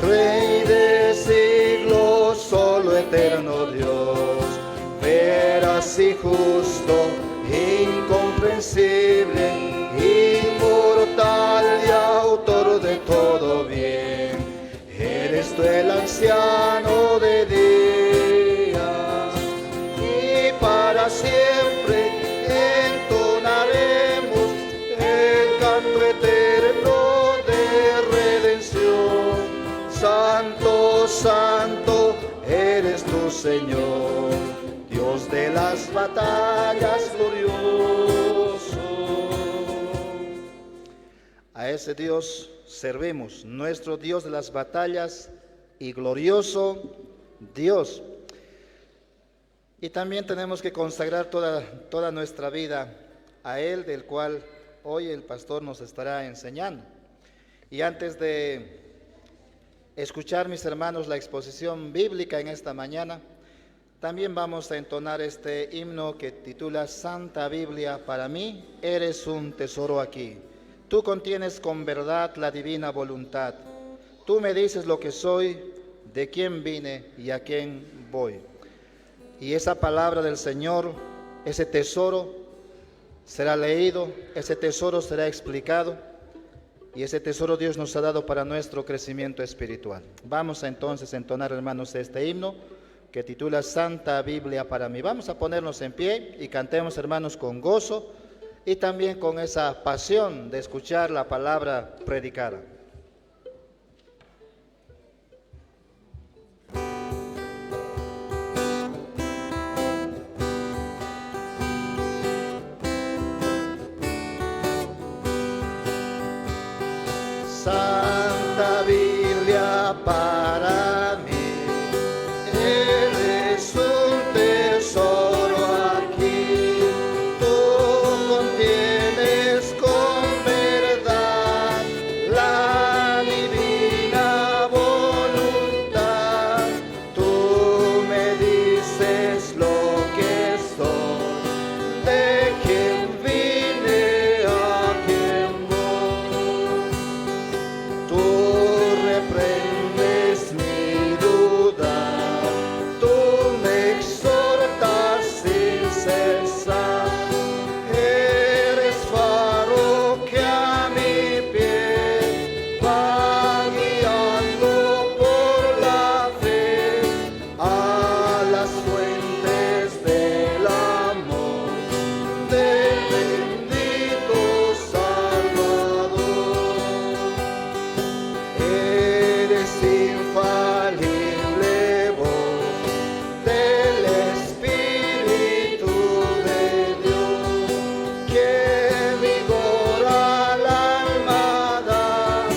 Rey de siglos, solo eterno Dios, veraz y justo, incomprensible, inmortal y autor de todo bien. Eres tú el anciano de días, y para siempre entonaremos el canto eterno de redención. Santo, santo, eres tu Señor, Dios de las batallas glorioso. A ese Dios servimos, nuestro Dios de las batallas y glorioso Dios. Y también tenemos que consagrar toda nuestra vida a Él, del cual hoy el pastor nos estará enseñando. Y antes de escuchar, mis hermanos, la exposición bíblica en esta mañana, también vamos a entonar este himno que titula Santa Biblia, para mí eres un tesoro aquí. Tú contienes con verdad la divina voluntad. Tú me dices lo que soy, de quién vine y a quién voy. Y esa palabra del Señor, ese tesoro, será leído, ese tesoro será explicado, y ese tesoro Dios nos ha dado para nuestro crecimiento espiritual. Vamos a entonces entonar, hermanos, este himno que titula Santa Biblia para mí. Vamos a ponernos en pie y cantemos, hermanos, con gozo y también con esa pasión de escuchar la palabra predicada. Santa Biblia para mí, eres un tesoro aquí. Tú contienes con verdad la divina voluntad. Tú me dices lo que soy, de quién vine, a quién voy. Tú reprendes mi duda, tú me exhortas sin cesar. Eres faro que a mi pie va guiando por la fe a las fuentes del amor del bendito Salvador. Eres infalible voz del Espíritu de Dios, que vigor al alma da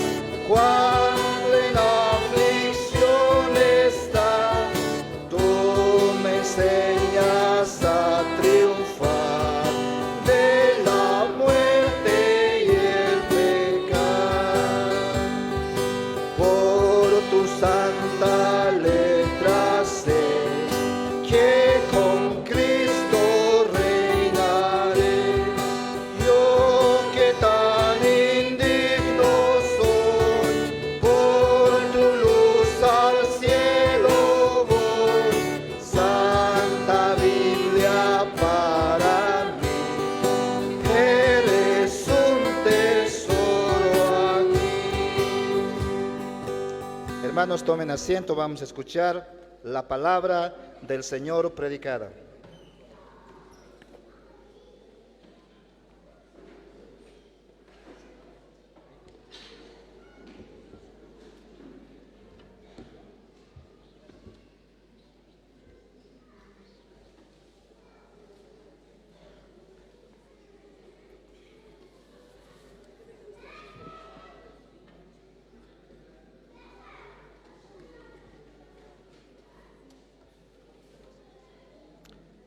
cuando en aflicción está. Tú me enseñas a triunfar de la muerte y el pecado. Por tu santa letra sé que con Cristo reinaré. Yo que tan indigno soy, por tu luz al cielo voy. Santa Biblia para mí, eres un tesoro aquí. Hermanos, tomen asiento, vamos a escuchar la palabra del Señor predicada.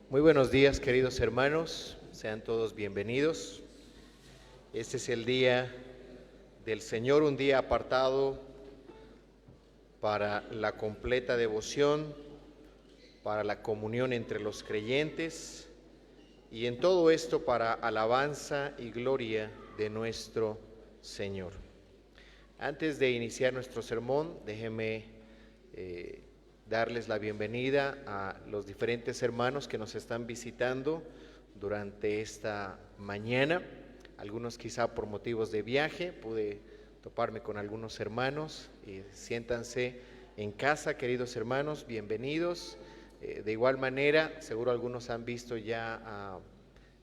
Muy buenos días, queridos hermanos, sean todos bienvenidos. Este es el día del Señor, un día apartado para la completa devoción, para la comunión entre los creyentes y en todo esto para alabanza y gloria de nuestro Señor. Antes de iniciar nuestro sermón, déjenme darles la bienvenida a los diferentes hermanos que nos están visitando durante esta mañana. Algunos quizá por motivos de viaje, pude toparme con algunos hermanos. Siéntanse en casa, queridos hermanos, bienvenidos. De igual manera, seguro algunos han visto ya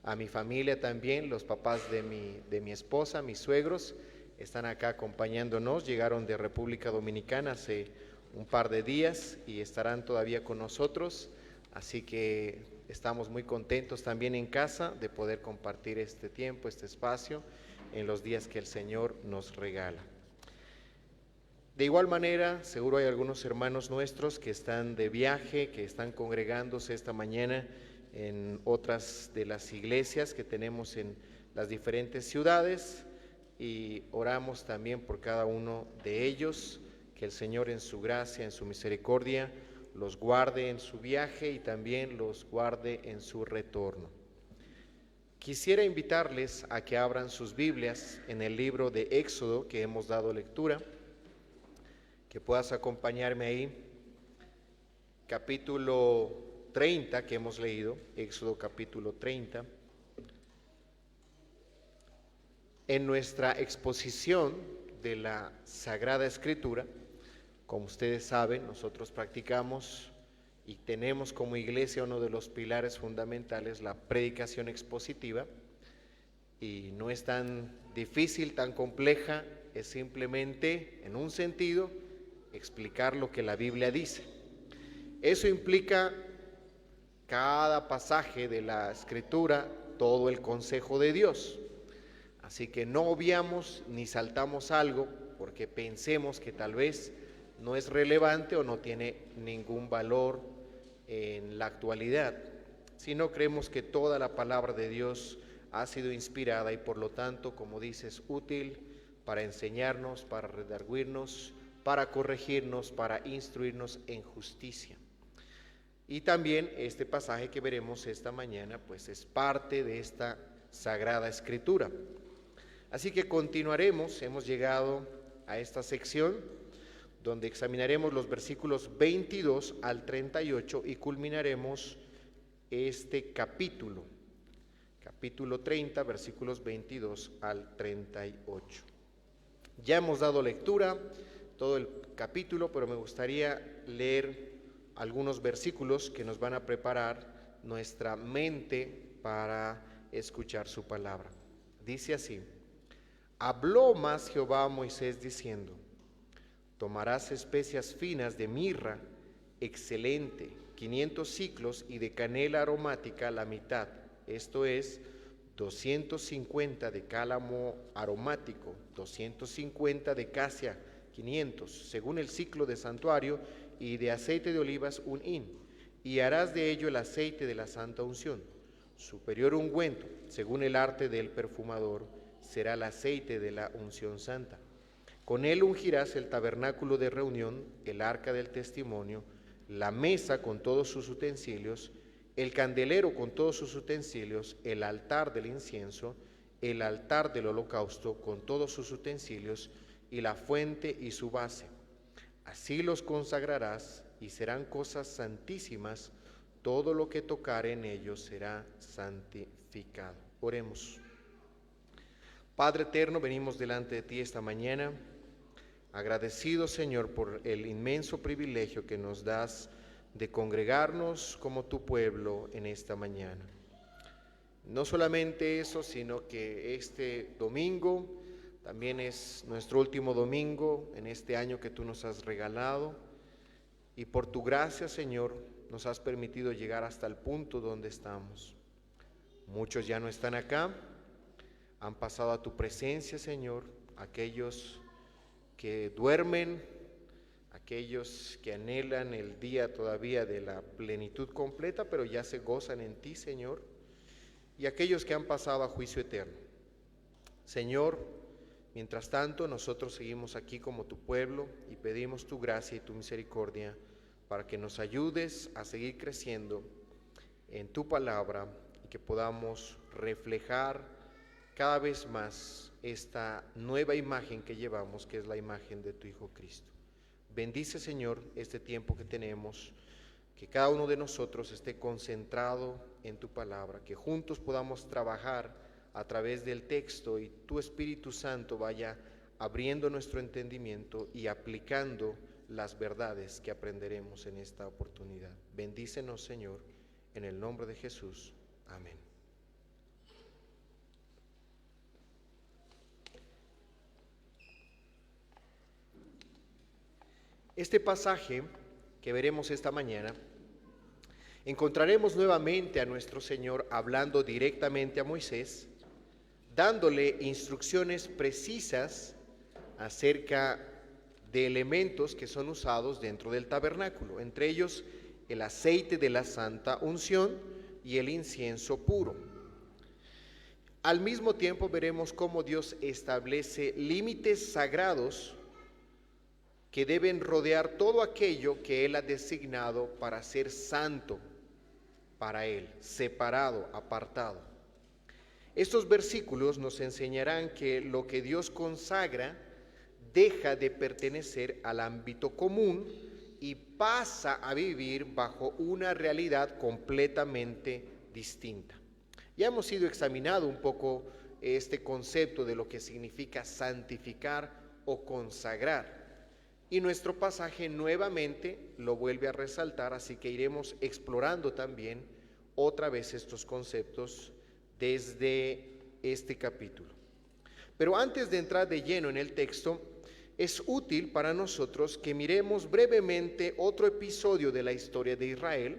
a mi familia también, los papás de mi esposa, mis suegros, están acá acompañándonos. Llegaron de República Dominicana hace un par de días y estarán todavía con nosotros, así que estamos muy contentos también en casa de poder compartir este tiempo, este espacio, en los días que el Señor nos regala. De igual manera, seguro hay algunos hermanos nuestros que están de viaje, que están congregándose esta mañana en otras de las iglesias que tenemos en las diferentes ciudades, y oramos también por cada uno de ellos, que el Señor en su gracia, en su misericordia, los guarde en su viaje y también los guarde en su retorno. Quisiera invitarles a que abran sus Biblias en el libro de Éxodo que hemos dado lectura, que puedas acompañarme ahí, capítulo 30 que hemos leído, Éxodo capítulo 30. En nuestra exposición de la Sagrada Escritura, como ustedes saben, nosotros practicamos y tenemos como iglesia uno de los pilares fundamentales, la predicación expositiva, y no es tan difícil, tan compleja, es simplemente, en un sentido, explicar lo que la Biblia dice. Eso implica cada pasaje de la Escritura, todo el consejo de Dios. Así que no obviamos ni saltamos algo porque pensemos que tal vez no es relevante o no tiene ningún valor en la actualidad, sino creemos que toda la palabra de Dios ha sido inspirada y por lo tanto, como dices, útil para enseñarnos, para redarguirnos, para corregirnos, para instruirnos en justicia. Y también este pasaje que veremos esta mañana, pues es parte de esta Sagrada Escritura. Así que continuaremos, hemos llegado a esta sección donde examinaremos los versículos 22 al 38 y culminaremos este capítulo 30, versículos 22 al 38. Ya hemos dado lectura todo el capítulo, pero me gustaría leer algunos versículos que nos van a preparar nuestra mente para escuchar su palabra. Dice así: habló más Jehová a Moisés diciendo: tomarás especias finas de mirra excelente, 500 siclos, y de canela aromática la mitad, esto es 250 de cálamo aromático, 250 de casia, 500, según el ciclo de santuario, y de aceite de olivas 1 hin, y harás de ello el aceite de la santa unción. Superior ungüento, según el arte del perfumador, será el aceite de la unción santa. Con él ungirás el tabernáculo de reunión, el arca del testimonio, la mesa con todos sus utensilios, el candelero con todos sus utensilios, el altar del incienso, el altar del holocausto con todos sus utensilios, y la fuente y su base. Así los consagrarás y serán cosas santísimas, todo lo que tocare en ellos será santificado. Oremos. Padre eterno, venimos delante de ti esta mañana, agradecidos, Señor, por el inmenso privilegio que nos das de congregarnos como tu pueblo en esta mañana. No solamente eso, sino que este domingo también es nuestro último domingo en este año que tú nos has regalado, y por tu gracia, Señor, nos has permitido llegar hasta el punto donde estamos. Muchos ya no están acá, han pasado a tu presencia, Señor, aquellos que duermen, aquellos que anhelan el día todavía de la plenitud completa, pero ya se gozan en ti, Señor, y aquellos que han pasado a juicio eterno. Señor, mientras tanto, nosotros seguimos aquí como tu pueblo y pedimos tu gracia y tu misericordia para que nos ayudes a seguir creciendo en tu palabra y que podamos reflejar cada vez más esta nueva imagen que llevamos, que es la imagen de tu Hijo Cristo. Bendice, Señor, este tiempo que tenemos, que cada uno de nosotros esté concentrado en tu palabra, que juntos podamos trabajar a través del texto y tu Espíritu Santo vaya abriendo nuestro entendimiento y aplicando las verdades que aprenderemos en esta oportunidad. Bendícenos, Señor, en el nombre de Jesús. Amén. Este pasaje que veremos esta mañana, encontraremos nuevamente a nuestro Señor hablando directamente a Moisés, dándole instrucciones precisas acerca de elementos que son usados dentro del tabernáculo, entre ellos el aceite de la santa unción y el incienso puro. Al mismo tiempo veremos cómo Dios establece límites sagrados que deben rodear todo aquello que Él ha designado para ser santo para Él, separado, apartado. Estos versículos nos enseñarán que lo que Dios consagra deja de pertenecer al ámbito común y pasa a vivir bajo una realidad completamente distinta. Ya hemos ido examinando un poco este concepto de lo que significa santificar o consagrar. Y nuestro pasaje nuevamente lo vuelve a resaltar, así que iremos explorando también otra vez estos conceptos desde este capítulo. Pero antes de entrar de lleno en el texto, es útil para nosotros que miremos brevemente otro episodio de la historia de Israel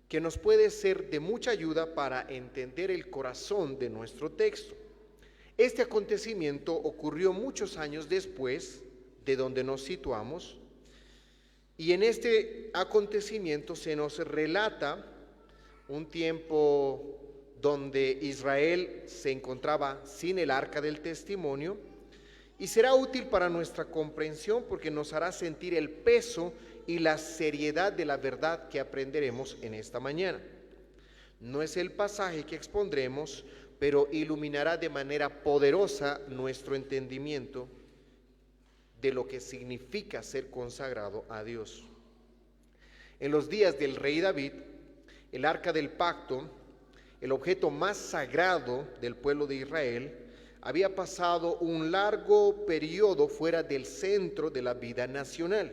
que nos puede ser de mucha ayuda para entender el corazón de nuestro texto. Este acontecimiento ocurrió muchos años después de donde nos situamos, y en este acontecimiento se nos relata un tiempo donde Israel se encontraba sin el arca del testimonio, y será útil para nuestra comprensión porque nos hará sentir el peso y la seriedad de la verdad que aprenderemos en esta mañana. No es el pasaje que expondremos, pero iluminará de manera poderosa nuestro entendimiento de lo que significa ser consagrado a Dios. En los días del rey David, el arca del pacto, el objeto más sagrado del pueblo de Israel, había pasado un largo periodo fuera del centro de la vida nacional.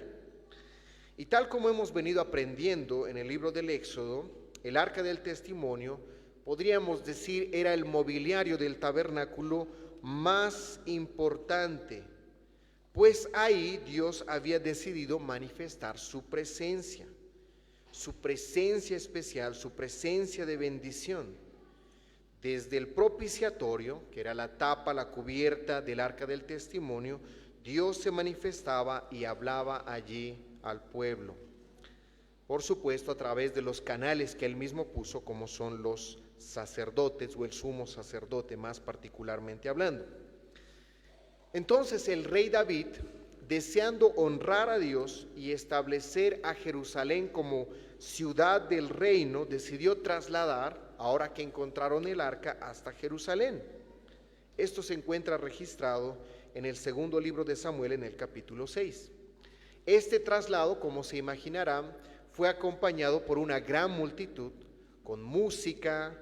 Y tal como hemos venido aprendiendo en el libro del Éxodo, el arca del testimonio, podríamos decir, era el mobiliario del tabernáculo más importante, pues ahí Dios había decidido manifestar su presencia especial, su presencia de bendición. Desde el propiciatorio, que era la tapa, la cubierta del arca del testimonio, Dios se manifestaba y hablaba allí al pueblo. Por supuesto, a través de los canales que él mismo puso, como son los sacerdotes o el sumo sacerdote, más particularmente hablando. Entonces el rey David, deseando honrar a Dios y establecer a Jerusalén como ciudad del reino, decidió trasladar, ahora que encontraron el arca, hasta Jerusalén. Esto se encuentra registrado en el segundo libro de Samuel, en el capítulo 6. Este traslado, como se imaginarán, fue acompañado por una gran multitud, con música,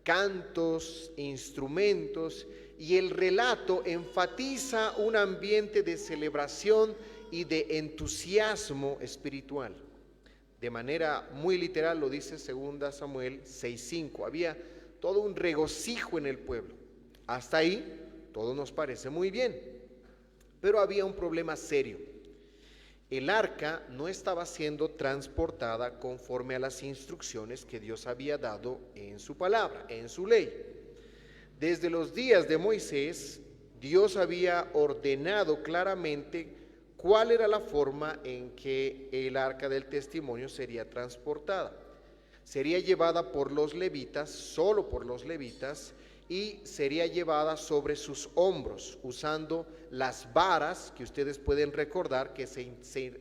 cantos, instrumentos, y el relato enfatiza un ambiente de celebración y de entusiasmo espiritual. De manera muy literal lo dice 2 Samuel 6:5. Había todo un regocijo en el pueblo. Hasta ahí todo nos parece muy bien, pero había un problema serio. El arca no estaba siendo transportada conforme a las instrucciones que Dios había dado en su palabra, en su ley. Desde los días de Moisés, Dios había ordenado claramente cuál era la forma en que el arca del testimonio sería transportada. Sería llevada por los levitas, solo por los levitas, y sería llevada sobre sus hombros, usando las varas que ustedes pueden recordar que se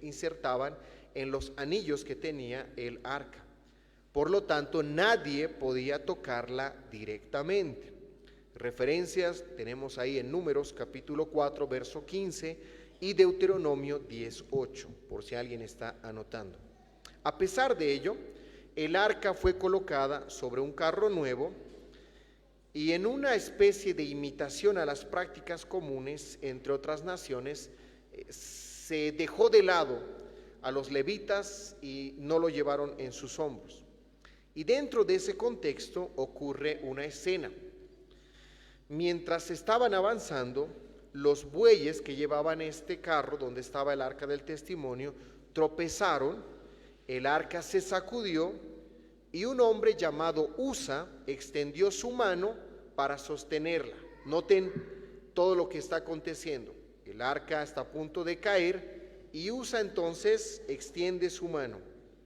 insertaban en los anillos que tenía el arca. Por lo tanto, nadie podía tocarla directamente. Referencias tenemos ahí en Números capítulo 4, verso 15 y Deuteronomio 10:8, por si alguien está anotando. A pesar de ello, el arca fue colocada sobre un carro nuevo y en una especie de imitación a las prácticas comunes entre otras naciones, se dejó de lado a los levitas y no lo llevaron en sus hombros. Y dentro de ese contexto ocurre una escena. Mientras estaban avanzando, los bueyes que llevaban este carro donde estaba el arca del testimonio tropezaron, el arca se sacudió y un hombre llamado Usa extendió su mano para sostenerla. Noten todo lo que está aconteciendo. El arca está a punto de caer y Usa entonces extiende su mano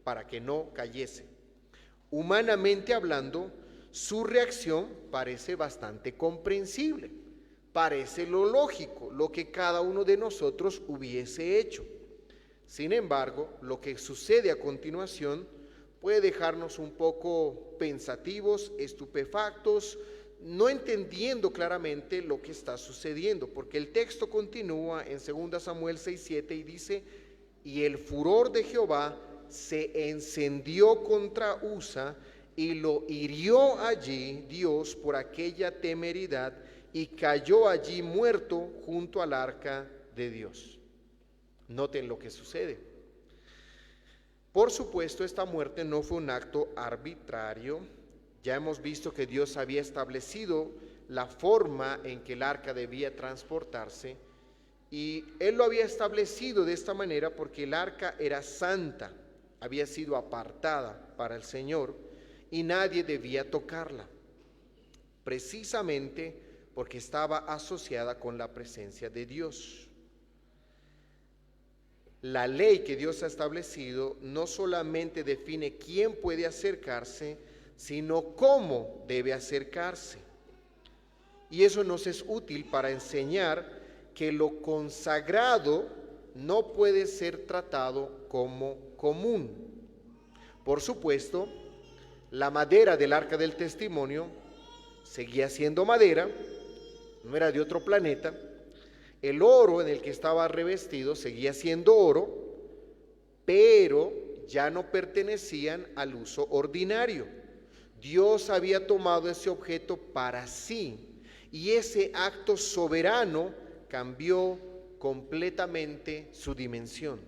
para que no cayese. Humanamente hablando, su reacción parece bastante comprensible, parece lo lógico, lo que cada uno de nosotros hubiese hecho. Sin embargo, lo que sucede a continuación puede dejarnos un poco pensativos, estupefactos, no entendiendo claramente lo que está sucediendo, porque el texto continúa en 2 Samuel 6:7 y dice: y el furor de Jehová se encendió contra Usa y lo hirió allí Dios por aquella temeridad y cayó allí muerto junto al arca de Dios. Noten lo que sucede. Por supuesto, esta muerte no fue un acto arbitrario. Ya hemos visto que Dios había establecido la forma en que el arca debía transportarse y Él lo había establecido de esta manera porque el arca era santa, había sido apartada para el Señor y nadie debía tocarla, precisamente porque estaba asociada con la presencia de Dios. La ley que Dios ha establecido no solamente define quién puede acercarse, sino cómo debe acercarse. Y eso nos es útil para enseñar que lo consagrado no puede ser tratado como común. Por supuesto, la madera del arca del testimonio seguía siendo madera, no era de otro planeta. El oro en el que estaba revestido seguía siendo oro, pero ya no pertenecían al uso ordinario. Dios había tomado ese objeto para sí y ese acto soberano cambió completamente su dimensión.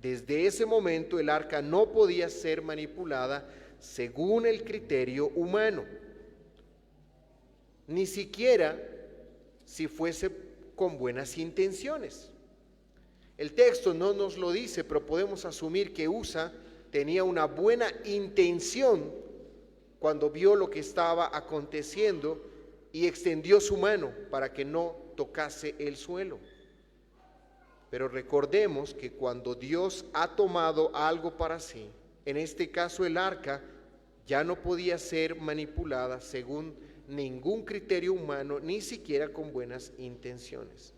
Desde ese momento el arca no podía ser manipulada según el criterio humano, ni siquiera si fuese con buenas intenciones. El texto no nos lo dice, pero podemos asumir que Usa tenía una buena intención cuando vio lo que estaba aconteciendo y extendió su mano para que no tocase el suelo. Pero recordemos que cuando Dios ha tomado algo para sí, en este caso el arca, ya no podía ser manipulada según ningún criterio humano, ni siquiera con buenas intenciones.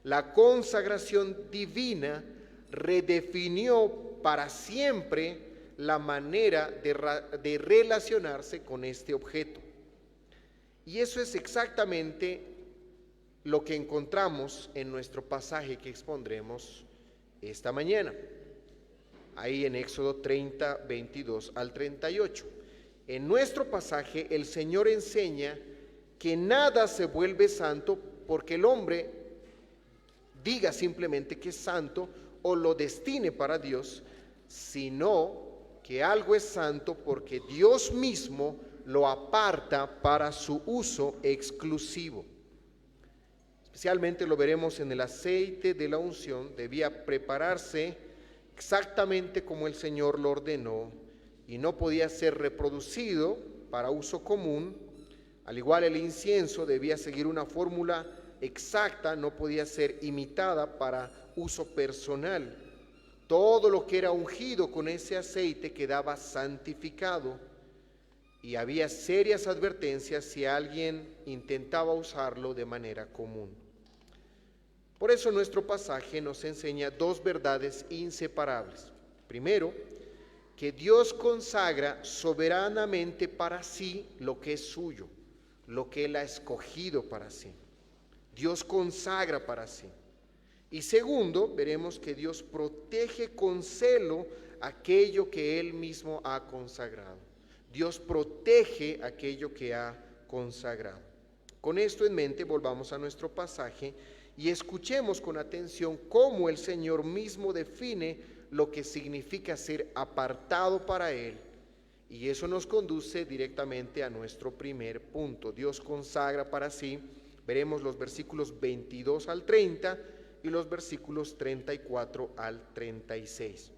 La consagración divina redefinió para siempre la manera de relacionarse con este objeto. Y eso es exactamente lo que encontramos en nuestro pasaje que expondremos esta mañana, ahí en Éxodo 30, 22 al 38. En nuestro pasaje el Señor enseña que nada se vuelve santo porque el hombre diga simplemente que es santo o lo destine para Dios, sino que algo es santo porque Dios mismo lo aparta para su uso exclusivo. Especialmente lo veremos en el aceite de la unción, debía prepararse exactamente como el Señor lo ordenó y no podía ser reproducido para uso común. Al igual el incienso debía seguir una fórmula exacta, no podía ser imitada para uso personal. Todo lo que era ungido con ese aceite quedaba santificado y había serias advertencias si alguien intentaba usarlo de manera común. Por eso nuestro pasaje nos enseña dos verdades inseparables. Primero, que Dios consagra soberanamente para sí lo que es suyo, lo que Él ha escogido para sí. Dios consagra para sí. Y segundo, veremos que Dios protege con celo aquello que Él mismo ha consagrado. Dios protege aquello que ha consagrado. Con esto en mente, volvamos a nuestro pasaje y escuchemos con atención cómo el Señor mismo define lo que significa ser apartado para Él. Y eso nos conduce directamente a nuestro primer punto. Dios consagra para sí. Veremos los versículos 22 al 30 y los versículos 34 al 36.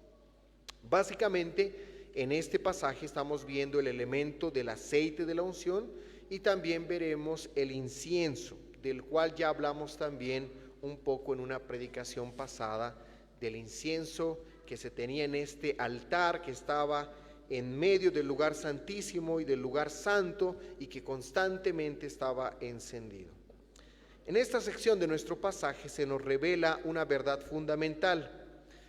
Básicamente, en este pasaje estamos viendo el elemento del aceite de la unción y también veremos el incienso, del cual ya hablamos también un poco en una predicación pasada, del incienso que se tenía en este altar que estaba en medio del lugar santísimo y del lugar santo y que constantemente estaba encendido. En esta sección de nuestro pasaje se nos revela una verdad fundamental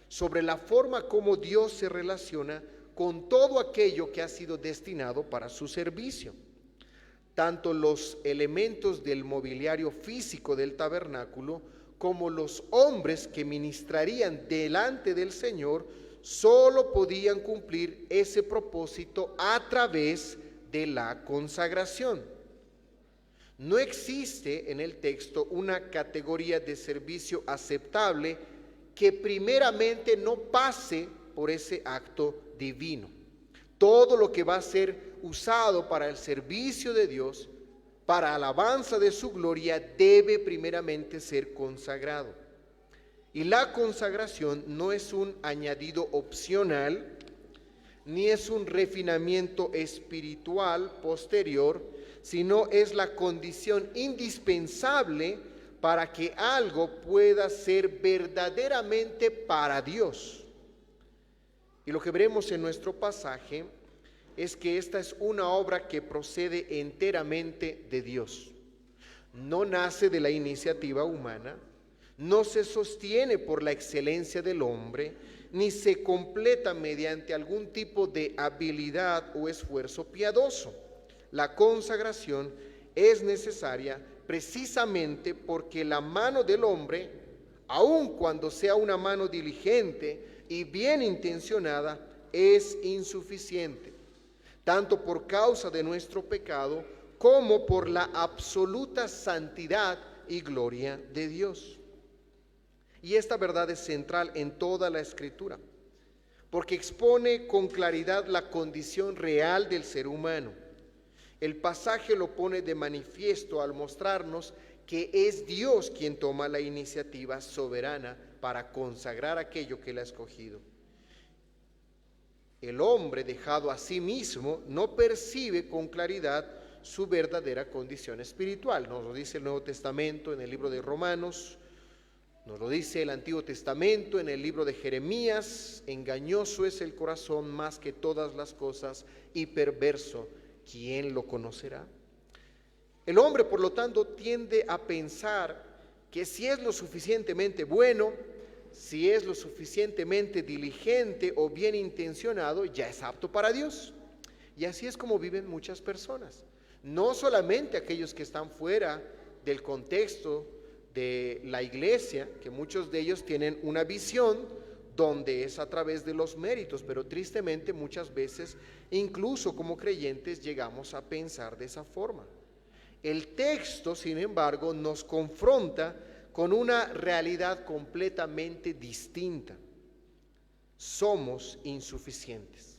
sobre la forma como Dios se relaciona con todo aquello que ha sido destinado para su servicio. Tanto los elementos del mobiliario físico del tabernáculo como los hombres que ministrarían delante del Señor solo podían cumplir ese propósito a través de la consagración. No existe en el texto una categoría de servicio aceptable que primeramente no pase por ese acto divino. Todo lo que va a ser usado para el servicio de Dios, para alabanza de su gloria, debe primeramente ser consagrado. Y la consagración no es un añadido opcional, ni es un refinamiento espiritual posterior, sino es la condición indispensable para que algo pueda ser verdaderamente para Dios. Y lo que veremos en nuestro pasaje es que esta es una obra que procede enteramente de Dios. No nace de la iniciativa humana, no se sostiene por la excelencia del hombre, ni se completa mediante algún tipo de habilidad o esfuerzo piadoso. La consagración es necesaria precisamente porque la mano del hombre, aun cuando sea una mano diligente y bien intencionada, es insuficiente, tanto por causa de nuestro pecado como por la absoluta santidad y gloria de Dios. Y esta verdad es central en toda la Escritura, porque expone con claridad la condición real del ser humano. El pasaje lo pone de manifiesto al mostrarnos que es Dios quien toma la iniciativa soberana para consagrar aquello que Él ha escogido. El hombre, dejado a sí mismo, no percibe con claridad su verdadera condición espiritual. Nos lo dice el Nuevo Testamento en el libro de Romanos, nos lo dice el Antiguo Testamento en el libro de Jeremías: engañoso es el corazón más que todas las cosas y perverso, ¿quién lo conocerá? El hombre, por lo tanto, tiende a pensar que si es lo suficientemente bueno, si es lo suficientemente diligente o bien intencionado, ya es apto para Dios. Y así es como viven muchas personas, no solamente aquellos que están fuera del contexto de la iglesia, que muchos de ellos tienen una visión donde es a través de los méritos, pero tristemente muchas veces, incluso como creyentes, llegamos a pensar de esa forma. El texto, sin embargo, nos confronta con una realidad completamente distinta. Somos insuficientes,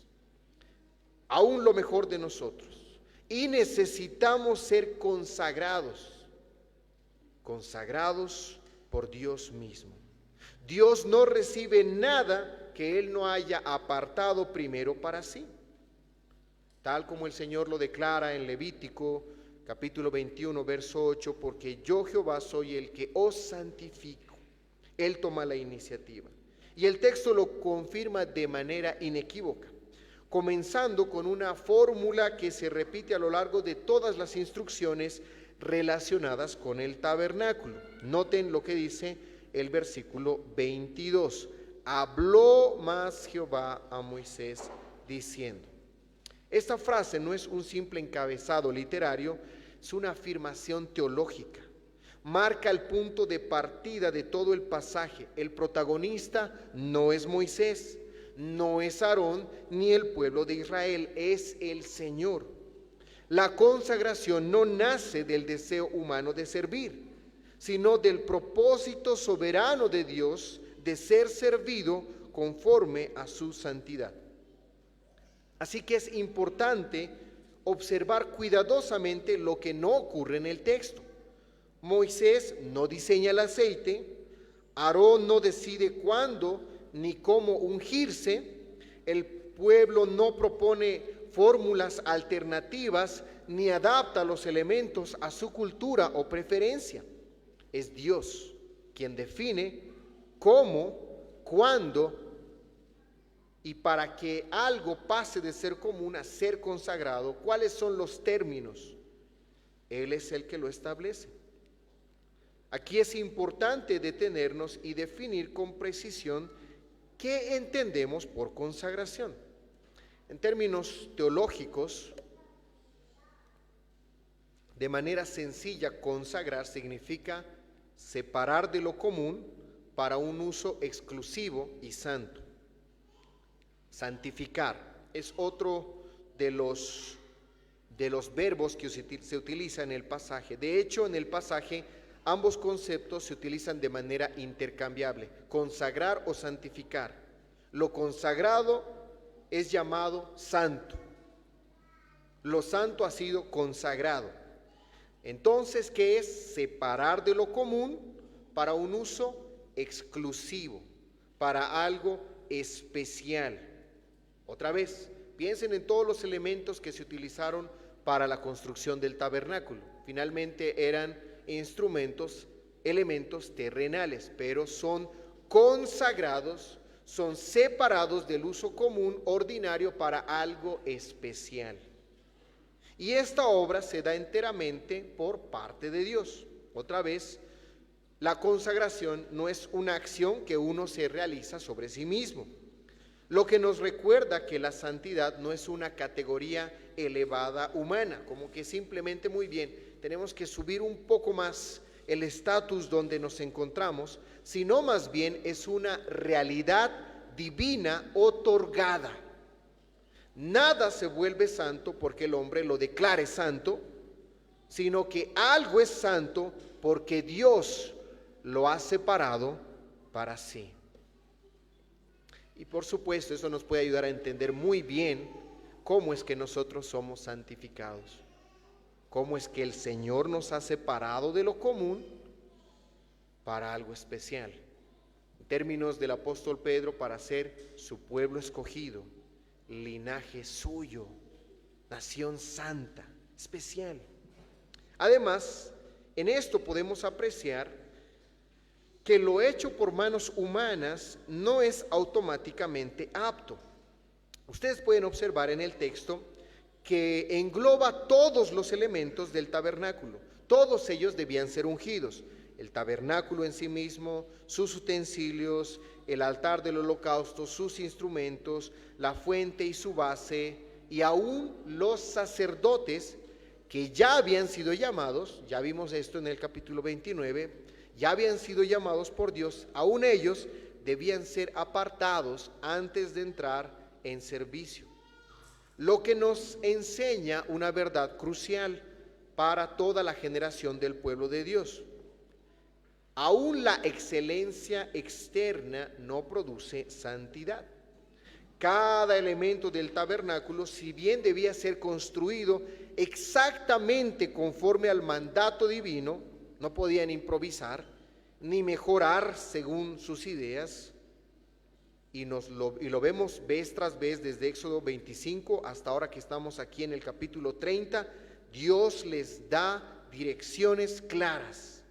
aún lo mejor de nosotros, y necesitamos ser consagrados por Dios mismo. Dios no recibe nada que Él no haya apartado primero para sí, tal como el Señor lo declara en Levítico capítulo 21, verso 8, porque yo Jehová soy el que os santifico. Él toma la iniciativa. Y el texto lo confirma de manera inequívoca, comenzando con una fórmula que se repite a lo largo de todas las instrucciones relacionadas con el tabernáculo. Noten lo que dice el versículo 22. Habló más Jehová a Moisés diciendo. Esta frase no es un simple encabezado literario, es una afirmación teológica. Marca el punto de partida de todo el pasaje. El protagonista no es Moisés, no es Aarón, ni el pueblo de Israel, es el Señor. La consagración no nace del deseo humano de servir, sino del propósito soberano de Dios de ser servido conforme a su santidad. Así que es importante observar cuidadosamente lo que no ocurre en el texto. Moisés no diseña el aceite, Aarón no decide cuándo ni cómo ungirse, el pueblo no propone fórmulas alternativas ni adapta los elementos a su cultura o preferencia. Es Dios quien define cómo, cuándo y para que algo pase de ser común a ser consagrado, cuáles son los términos. Él es el que lo establece. Aquí es importante detenernos y definir con precisión qué entendemos por consagración. En términos teológicos, de manera sencilla, consagrar significa separar de lo común para un uso exclusivo y santo. Santificar es otro de los verbos que se utiliza en el pasaje. De hecho, en el pasaje ambos conceptos se utilizan de manera intercambiable, consagrar o santificar. Lo consagrado es llamado santo. Lo santo ha sido consagrado. Entonces, ¿qué es? Separar de lo común para un uso exclusivo, para algo especial. Otra vez, piensen en todos los elementos que se utilizaron para la construcción del tabernáculo. Finalmente eran elementos terrenales, pero son consagrados, son separados del uso común ordinario para algo especial. Y esta obra se da enteramente por parte de Dios. Otra vez, la consagración no es una acción que uno se realiza sobre sí mismo, lo que nos recuerda que la santidad no es una categoría elevada humana, como que simplemente muy bien, tenemos que subir un poco más el estatus donde nos encontramos, sino más bien es una realidad divina otorgada. Nada se vuelve santo porque el hombre lo declare santo, sino que algo es santo porque Dios lo ha separado para sí. Y por supuesto, eso nos puede ayudar a entender muy bien cómo es que nosotros somos santificados. Cómo es que el Señor nos ha separado de lo común para algo especial. En términos del apóstol Pedro, para ser su pueblo escogido, linaje suyo, nación santa, especial. Además, en esto podemos apreciar que lo hecho por manos humanas no es automáticamente apto. Ustedes pueden observar en el texto que engloba todos los elementos del tabernáculo. Todos ellos debían ser ungidos. El tabernáculo en sí mismo, sus utensilios, el altar del holocausto, sus instrumentos, la fuente y su base, y aún los sacerdotes que ya habían sido llamados, ya vimos esto en el capítulo 29, ya habían sido llamados por Dios, aún ellos debían ser apartados antes de entrar en servicio. Lo que nos enseña una verdad crucial para toda la generación del pueblo de Dios. Aún la excelencia externa no produce santidad. Cada elemento del tabernáculo, si bien debía ser construido exactamente conforme al mandato divino, no podían improvisar ni mejorar según sus ideas. Y lo vemos vez tras vez desde Éxodo 25 hasta ahora que estamos aquí en el capítulo 30. Dios les da direcciones claras.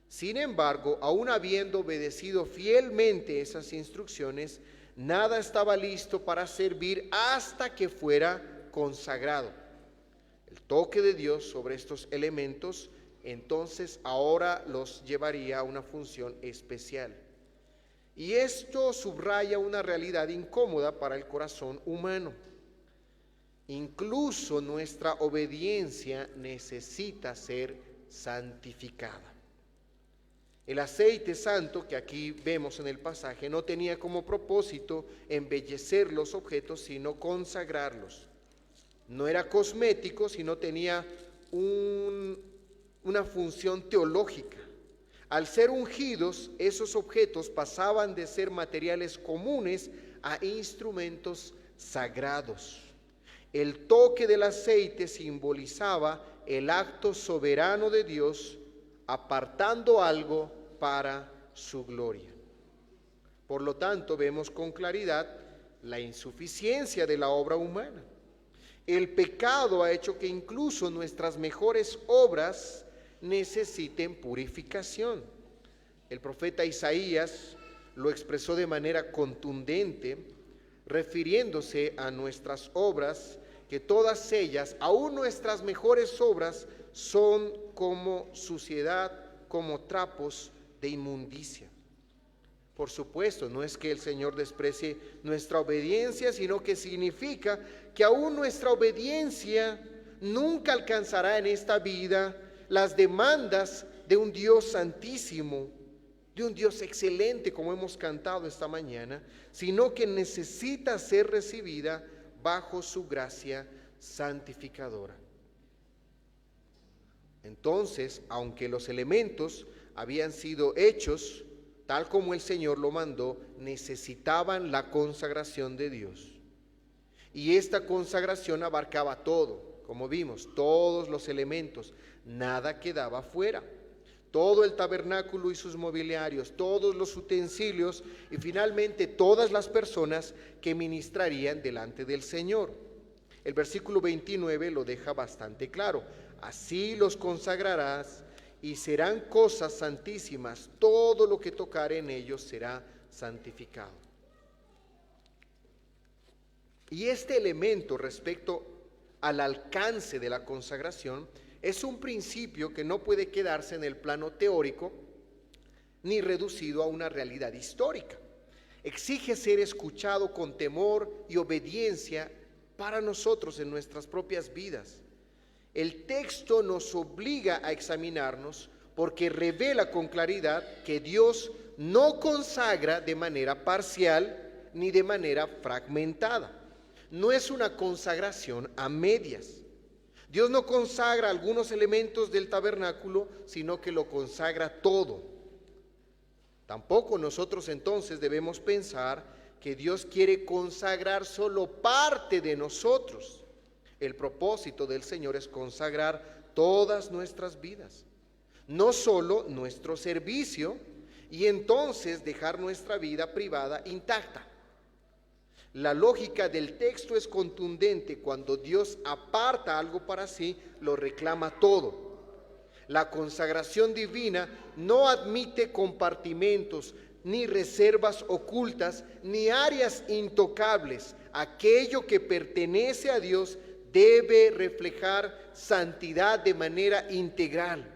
Sin embargo, aún habiendo obedecido fielmente esas instrucciones, nada estaba listo para servir hasta que fuera consagrado. El toque de Dios sobre estos elementos, entonces ahora los llevaría a una función especial. Y esto subraya una realidad incómoda para el corazón humano. incluso nuestra obediencia necesita ser santificada. El aceite santo que aquí vemos en el pasaje no tenía como propósito embellecer los objetos, sino consagrarlos. No era cosmético, sino tenía una función teológica. Al ser ungidos, esos objetos pasaban de ser materiales comunes a instrumentos sagrados. El toque del aceite simbolizaba el acto soberano de Dios apartando algo para su gloria. Por lo tanto, vemos con claridad la insuficiencia de la obra humana. El pecado ha hecho que incluso nuestras mejores obras necesiten purificación. El profeta Isaías lo expresó de manera contundente, refiriéndose a nuestras obras, que todas ellas, aún nuestras mejores obras, son como suciedad, como trapos de inmundicia. Por supuesto, no es que el Señor desprecie nuestra obediencia, sino que significa que aún nuestra obediencia nunca alcanzará en esta vida las demandas de un Dios santísimo, de un Dios excelente, como hemos cantado esta mañana, sino que necesita ser recibida bajo su gracia santificadora. Entonces, aunque los elementos habían sido hechos tal como el Señor lo mandó, necesitaban la consagración de Dios. Y esta consagración abarcaba todo, como vimos, todos los elementos, nada quedaba fuera. Todo el tabernáculo y sus mobiliarios, todos los utensilios y finalmente todas las personas que ministrarían delante del Señor. El versículo 29 lo deja bastante claro. Así los consagrarás y serán cosas santísimas. Todo lo que tocare en ellos será santificado. Y este elemento respecto al alcance de la consagración es un principio que no puede quedarse en el plano teórico ni reducido a una realidad histórica. Exige ser escuchado con temor y obediencia para nosotros en nuestras propias vidas. El texto nos obliga a examinarnos porque revela con claridad que Dios no consagra de manera parcial ni de manera fragmentada. No es una consagración a medias. Dios no consagra algunos elementos del tabernáculo, sino que lo consagra todo. Tampoco nosotros entonces debemos pensar que Dios quiere consagrar solo parte de nosotros. El propósito del Señor es consagrar todas nuestras vidas, no solo nuestro servicio, y entonces dejar nuestra vida privada intacta. La lógica del texto es contundente. Cuando Dios aparta algo para sí, lo reclama todo. La consagración divina no admite compartimentos, ni reservas ocultas, ni áreas intocables. Aquello que pertenece a Dios debe reflejar santidad de manera integral.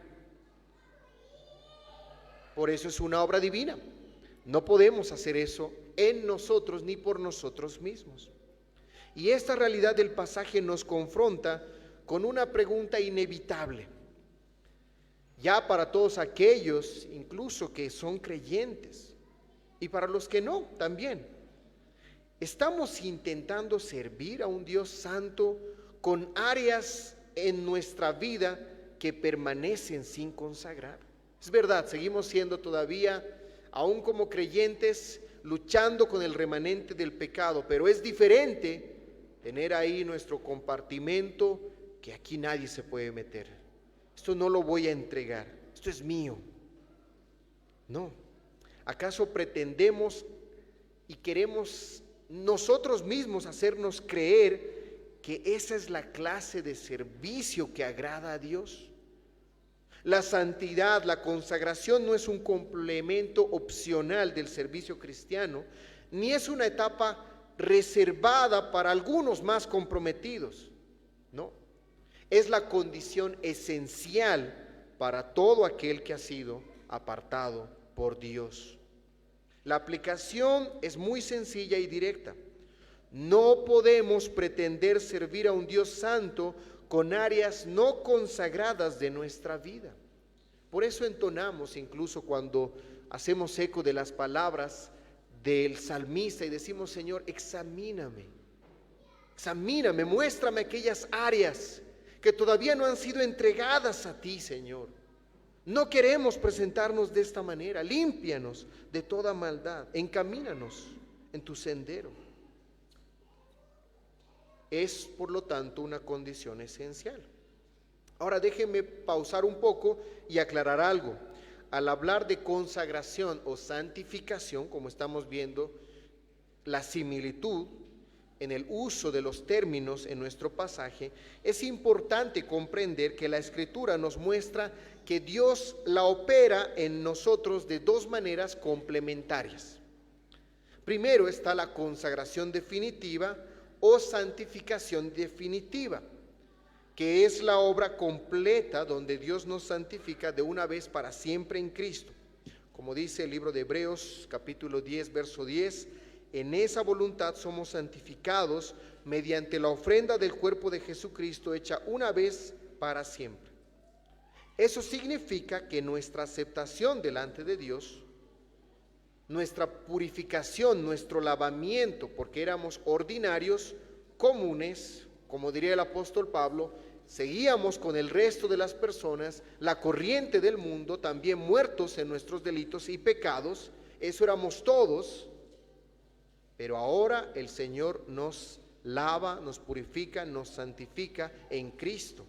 Por eso es una obra divina. No podemos hacer eso en nosotros ni por nosotros mismos. Y esta realidad del pasaje nos confronta con una pregunta inevitable, ya para todos aquellos incluso que son creyentes y para los que no también. ¿Estamos intentando servir a un Dios santo con áreas en nuestra vida que permanecen sin consagrar? Es verdad, seguimos siendo todavía, aún como creyentes, luchando con el remanente del pecado, pero es diferente tener ahí nuestro compartimento que aquí nadie se puede meter. Esto no lo voy a entregar, esto es mío. No. ¿Acaso pretendemos y queremos nosotros mismos hacernos creer que esa es la clase de servicio que agrada a Dios? La santidad, la consagración no es un complemento opcional del servicio cristiano, ni es una etapa reservada para algunos más comprometidos. No, es la condición esencial para todo aquel que ha sido apartado por Dios. La aplicación es muy sencilla y directa. No podemos pretender servir a un Dios santo con áreas no consagradas de nuestra vida. Por eso entonamos incluso cuando hacemos eco de las palabras del salmista y decimos: Señor, examíname, muéstrame aquellas áreas que todavía no han sido entregadas a ti, Señor. No queremos presentarnos de esta manera. Límpianos de toda maldad, encamínanos en tu sendero. Es, por lo tanto, una condición esencial. Ahora déjenme pausar un poco y aclarar algo. Al hablar de consagración o santificación, como estamos viendo la similitud en el uso de los términos en nuestro pasaje, es importante comprender que la Escritura nos muestra que Dios la opera en nosotros de dos maneras complementarias. Primero está la consagración definitiva o santificación definitiva, que es la obra completa donde Dios nos santifica de una vez para siempre en Cristo. Como dice el libro de Hebreos capítulo 10, verso 10, en esa voluntad somos santificados mediante la ofrenda del cuerpo de Jesucristo hecha una vez para siempre. Eso significa que nuestra aceptación delante de Dios, nuestra purificación, nuestro lavamiento, porque éramos ordinarios, comunes, como diría el apóstol Pablo, seguíamos con el resto de las personas la corriente del mundo, también muertos en nuestros delitos y pecados. Eso éramos todos, pero ahora el Señor nos lava, nos purifica, nos santifica en Cristo.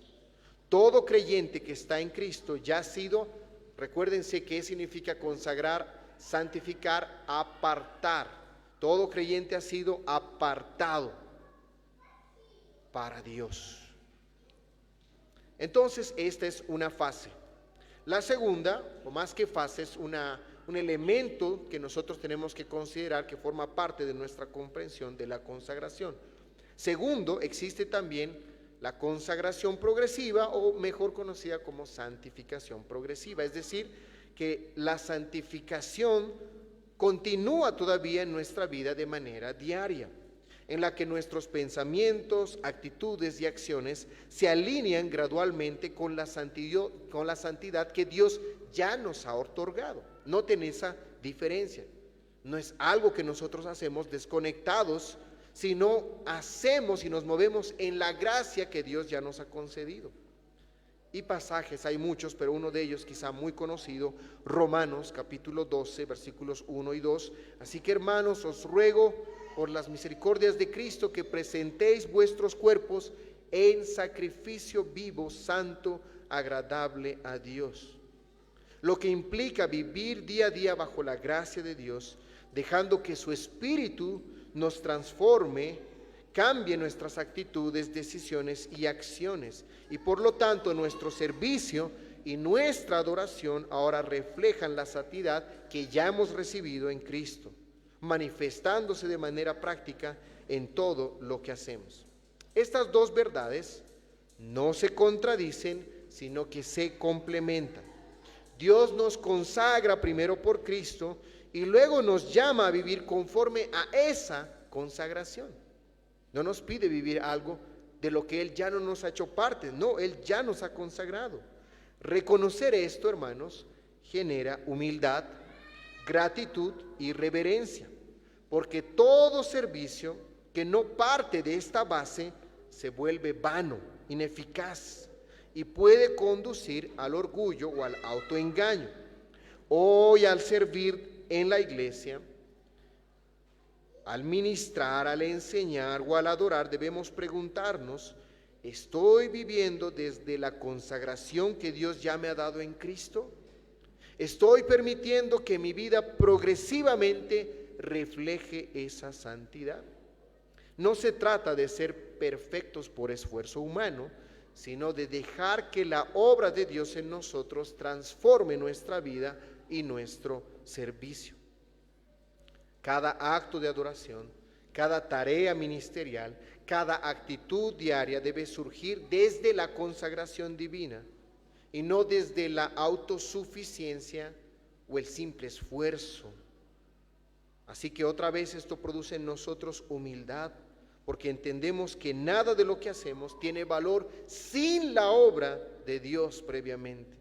Todo creyente que está en Cristo ya ha sido, recuérdense qué significa consagrar, santificar, apartar. Todo creyente ha sido apartado para Dios. Entonces, esta es una fase. La segunda, o más que fase, es un elemento que nosotros tenemos que considerar que forma parte de nuestra comprensión de la consagración. Segundo, existe también la consagración progresiva, o mejor conocida como santificación progresiva, es decir, que la santificación continúa todavía en nuestra vida de manera diaria, en la que nuestros pensamientos, actitudes y acciones se alinean gradualmente con la santidad que Dios ya nos ha otorgado. Noten esa diferencia. No es algo que nosotros hacemos desconectados, sino hacemos y nos movemos en la gracia que Dios ya nos ha concedido. Y pasajes hay muchos, pero uno de ellos quizá muy conocido, Romanos capítulo 12, versículos 1 y 2. Así que, hermanos, os ruego por las misericordias de Cristo que presentéis vuestros cuerpos en sacrificio vivo, santo, agradable a Dios. Lo que implica vivir día a día bajo la gracia de Dios, dejando que su Espíritu nos transforme, cambie nuestras actitudes, decisiones y acciones. Y por lo tanto nuestro servicio y nuestra adoración ahora reflejan la santidad que ya hemos recibido en Cristo, manifestándose de manera práctica en todo lo que hacemos. Estas dos verdades no se contradicen, sino que se complementan. Dios nos consagra primero por Cristo y luego nos llama a vivir conforme a esa consagración. No nos pide vivir algo de lo que Él ya no nos ha hecho parte, no, Él ya nos ha consagrado. Reconocer esto, hermanos, genera humildad, gratitud y reverencia, porque todo servicio que no parte de esta base se vuelve vano, ineficaz y puede conducir al orgullo o al autoengaño. Hoy, al servir en la iglesia, al ministrar, al enseñar o al adorar, debemos preguntarnos: ¿estoy viviendo desde la consagración que Dios ya me ha dado en Cristo? ¿Estoy permitiendo que mi vida progresivamente refleje esa santidad? No se trata de ser perfectos por esfuerzo humano, sino de dejar que la obra de Dios en nosotros transforme nuestra vida y nuestro servicio. Cada acto de adoración, cada tarea ministerial, cada actitud diaria debe surgir desde la consagración divina y no desde la autosuficiencia o el simple esfuerzo. Así que otra vez esto produce en nosotros humildad, porque entendemos que nada de lo que hacemos tiene valor sin la obra de Dios previamente.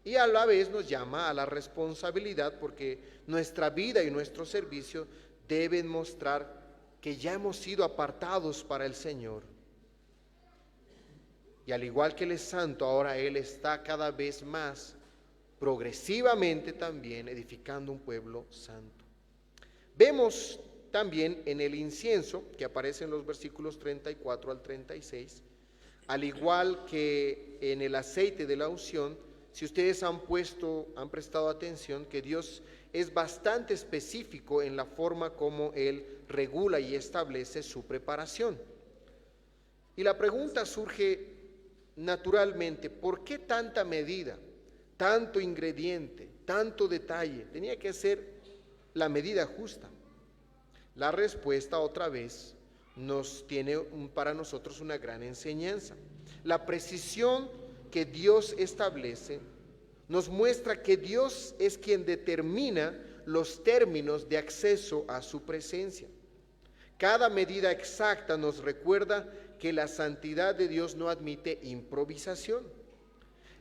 Y a la vez nos llama a la responsabilidad, porque nuestra vida y nuestro servicio deben mostrar que ya hemos sido apartados para el Señor. Y al igual que Él es santo, ahora Él está cada vez más, progresivamente también, edificando un pueblo santo. Vemos también en el incienso, que aparece en los versículos 34 al 36, al igual que en el aceite de la unción, si ustedes han prestado atención, que Dios es bastante específico en la forma como Él regula y establece su preparación. Y la pregunta surge naturalmente: ¿por qué tanta medida, tanto ingrediente, tanto detalle? Tenía que ser la medida justa. La respuesta, otra vez, nos tiene para nosotros una gran enseñanza. La precisión que Dios establece nos muestra que Dios es quien determina los términos de acceso a su presencia. Cada medida exacta nos recuerda que la santidad de Dios no admite improvisación.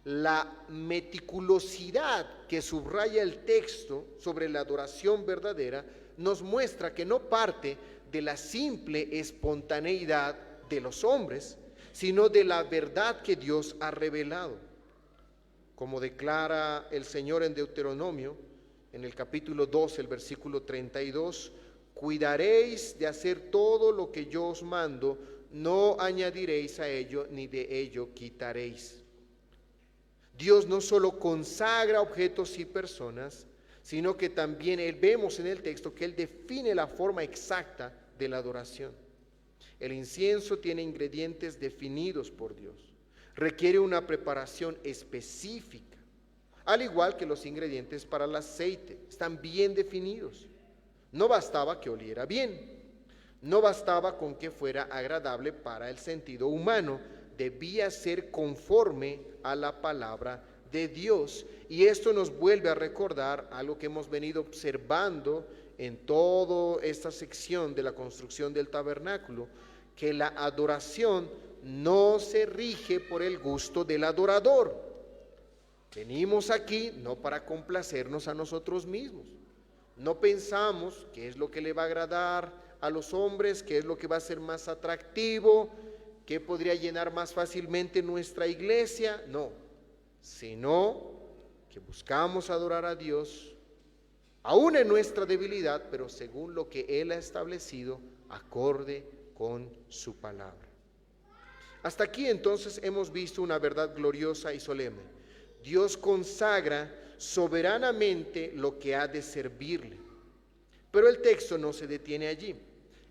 La meticulosidad que subraya el texto sobre la adoración verdadera nos muestra que no parte de la simple espontaneidad de los hombres, sino de la verdad que Dios ha revelado. Como declara el Señor en Deuteronomio, en el capítulo 12, el versículo 32, cuidaréis de hacer todo lo que yo os mando, no añadiréis a ello ni de ello quitaréis. Dios no solo consagra objetos y personas, sino que también vemos en el texto que Él define la forma exacta de la adoración. El incienso tiene ingredientes definidos por Dios. Requiere una preparación específica, al igual que los ingredientes para el aceite, están bien definidos. No bastaba que oliera bien, no bastaba con que fuera agradable para el sentido humano, debía ser conforme a la palabra de Dios. Y esto nos vuelve a recordar algo que hemos venido observando en toda esta sección de la construcción del tabernáculo, que la adoración no se rige por el gusto del adorador. Venimos aquí no para complacernos a nosotros mismos. No pensamos qué es lo que le va a agradar a los hombres, qué es lo que va a ser más atractivo, qué podría llenar más fácilmente nuestra iglesia. No, sino que buscamos adorar a Dios, aún en nuestra debilidad, pero según lo que Él ha establecido, acorde con su palabra. Hasta aquí entonces hemos visto una verdad gloriosa y solemne. Dios consagra soberanamente lo que ha de servirle. Pero el texto no se detiene allí.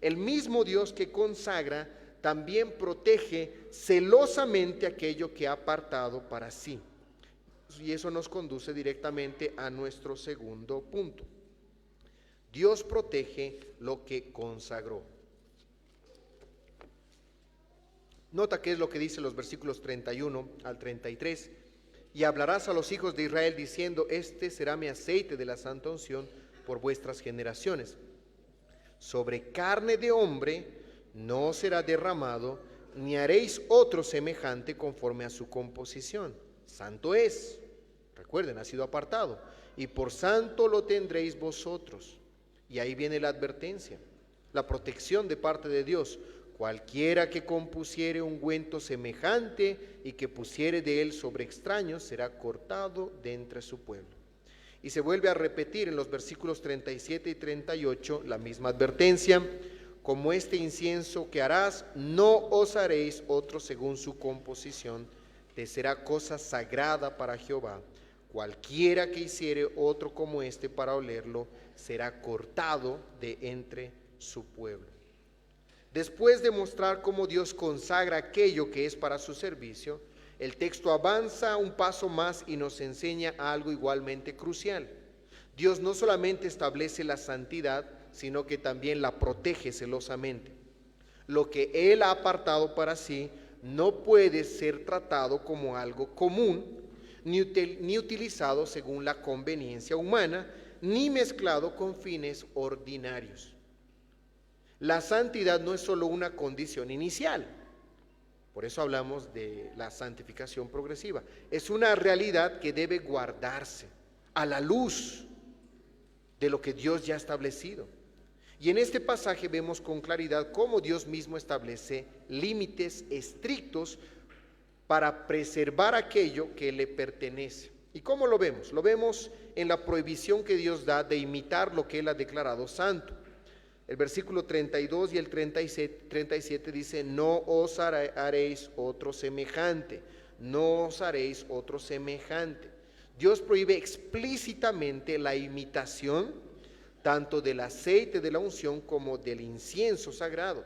El mismo Dios que consagra también protege celosamente aquello que ha apartado para sí. Y eso nos conduce directamente a nuestro segundo punto. Dios protege lo que consagró. Nota qué es lo que dice los versículos 31 al 33. Y hablarás a los hijos de Israel diciendo: este será mi aceite de la santa unción por vuestras generaciones. Sobre carne de hombre no será derramado, ni haréis otro semejante conforme a su composición. Santo es, recuerden, ha sido apartado, y por santo lo tendréis vosotros. Y ahí viene la advertencia, la protección de parte de Dios. Cualquiera que compusiere ungüento semejante y que pusiere de él sobre extraños será cortado de entre su pueblo. Y se vuelve a repetir en los versículos 37 y 38 la misma advertencia: como este incienso que harás, no os haréis otro según su composición, te será cosa sagrada para Jehová. Cualquiera que hiciere otro como este para olerlo, será cortado de entre su pueblo. Después de mostrar cómo Dios consagra aquello que es para su servicio, el texto avanza un paso más y nos enseña algo igualmente crucial. Dios no solamente establece la santidad, sino que también la protege celosamente. Lo que Él ha apartado para sí no puede ser tratado como algo común, ni utilizado según la conveniencia humana, ni mezclado con fines ordinarios. La santidad no es solo una condición inicial, por eso hablamos de la santificación progresiva. Es una realidad que debe guardarse a la luz de lo que Dios ya ha establecido. Y en este pasaje vemos con claridad cómo Dios mismo establece límites estrictos para preservar aquello que le pertenece. ¿Y cómo lo vemos? Lo vemos en la prohibición que Dios da de imitar lo que Él ha declarado santo. El versículo 32 y el 37 dice: no os haréis otro semejante, no os haréis otro semejante. Dios prohíbe explícitamente la imitación tanto del aceite de la unción como del incienso sagrado.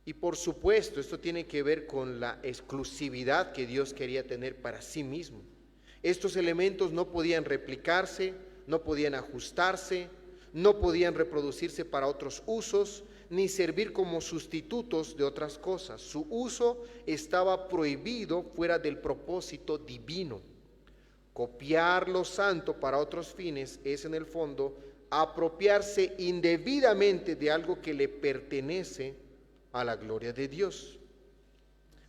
Y por supuesto, esto tiene que ver con la exclusividad que Dios quería tener para sí mismo. Estos elementos no podían replicarse, no podían ajustarse, no podían reproducirse para otros usos, ni servir como sustitutos de otras cosas. Su uso estaba prohibido fuera del propósito divino. Copiar lo santo para otros fines es, en el fondo, apropiarse indebidamente de algo que le pertenece a la gloria de Dios.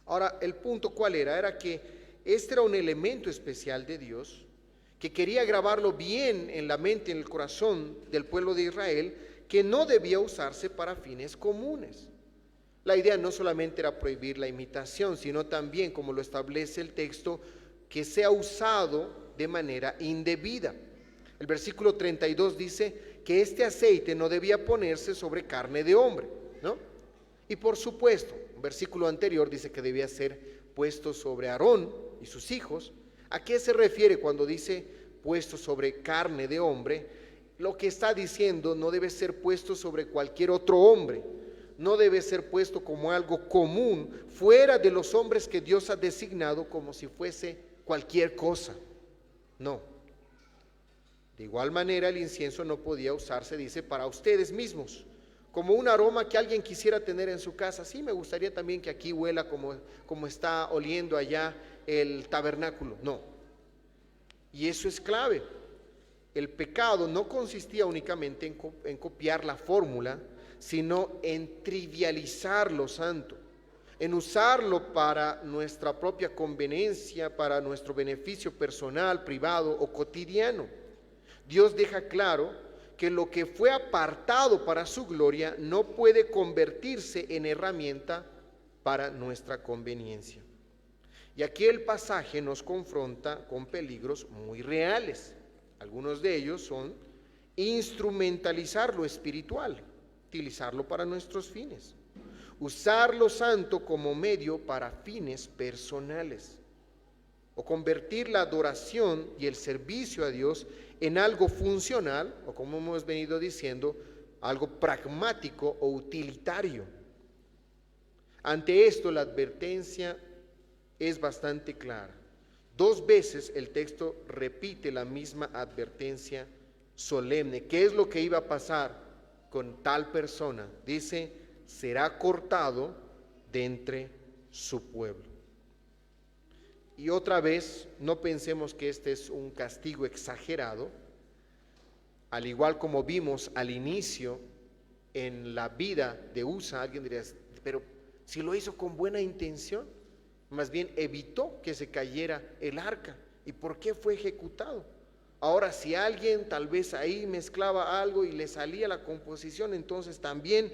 Ahora, el punto ¿cuál era? Era que este era un elemento especial de Dios, que quería grabarlo bien en la mente, en el corazón del pueblo de Israel, que no debía usarse para fines comunes. La idea no solamente era prohibir la imitación, sino también, como lo establece el texto, que sea usado de manera indebida. El versículo 32 dice que este aceite no debía ponerse sobre carne de hombre, ¿no? Y por supuesto, un versículo anterior dice que debía ser puesto sobre Aarón y sus hijos. ¿A qué se refiere cuando dice puesto sobre carne de hombre? Lo que está diciendo no debe ser puesto sobre cualquier otro hombre, no debe ser puesto como algo común, fuera de los hombres que Dios ha designado, como si fuese cualquier cosa. No. De igual manera, el incienso no podía usarse, dice, para ustedes mismos, como un aroma que alguien quisiera tener en su casa. Sí, me gustaría también que aquí huela como está oliendo allá el tabernáculo. No. Y eso es clave. El pecado no consistía únicamente en copiar la fórmula, sino en trivializar lo santo, en usarlo para nuestra propia conveniencia, para nuestro beneficio personal, privado o cotidiano. Dios deja claro que lo que fue apartado para su gloria no puede convertirse en herramienta para nuestra conveniencia. Y aquí el pasaje nos confronta con peligros muy reales. Algunos de ellos son instrumentalizar lo espiritual, utilizarlo para nuestros fines, usar lo santo como medio para fines personales, o convertir la adoración y el servicio a Dios en algo funcional, o como hemos venido diciendo, algo pragmático o utilitario. Ante esto, la advertencia es bastante clara. 2 veces el texto repite la misma advertencia solemne. ¿Qué es lo que iba a pasar con tal persona? Dice: será cortado de entre su pueblo. Y otra vez, no pensemos que este es un castigo exagerado, al igual como vimos al inicio en la vida de Usa. Alguien diría: pero si lo hizo con buena intención, más bien evitó que se cayera el arca. ¿Y por qué fue ejecutado? Ahora, si alguien tal vez ahí mezclaba algo y le salía la composición, entonces también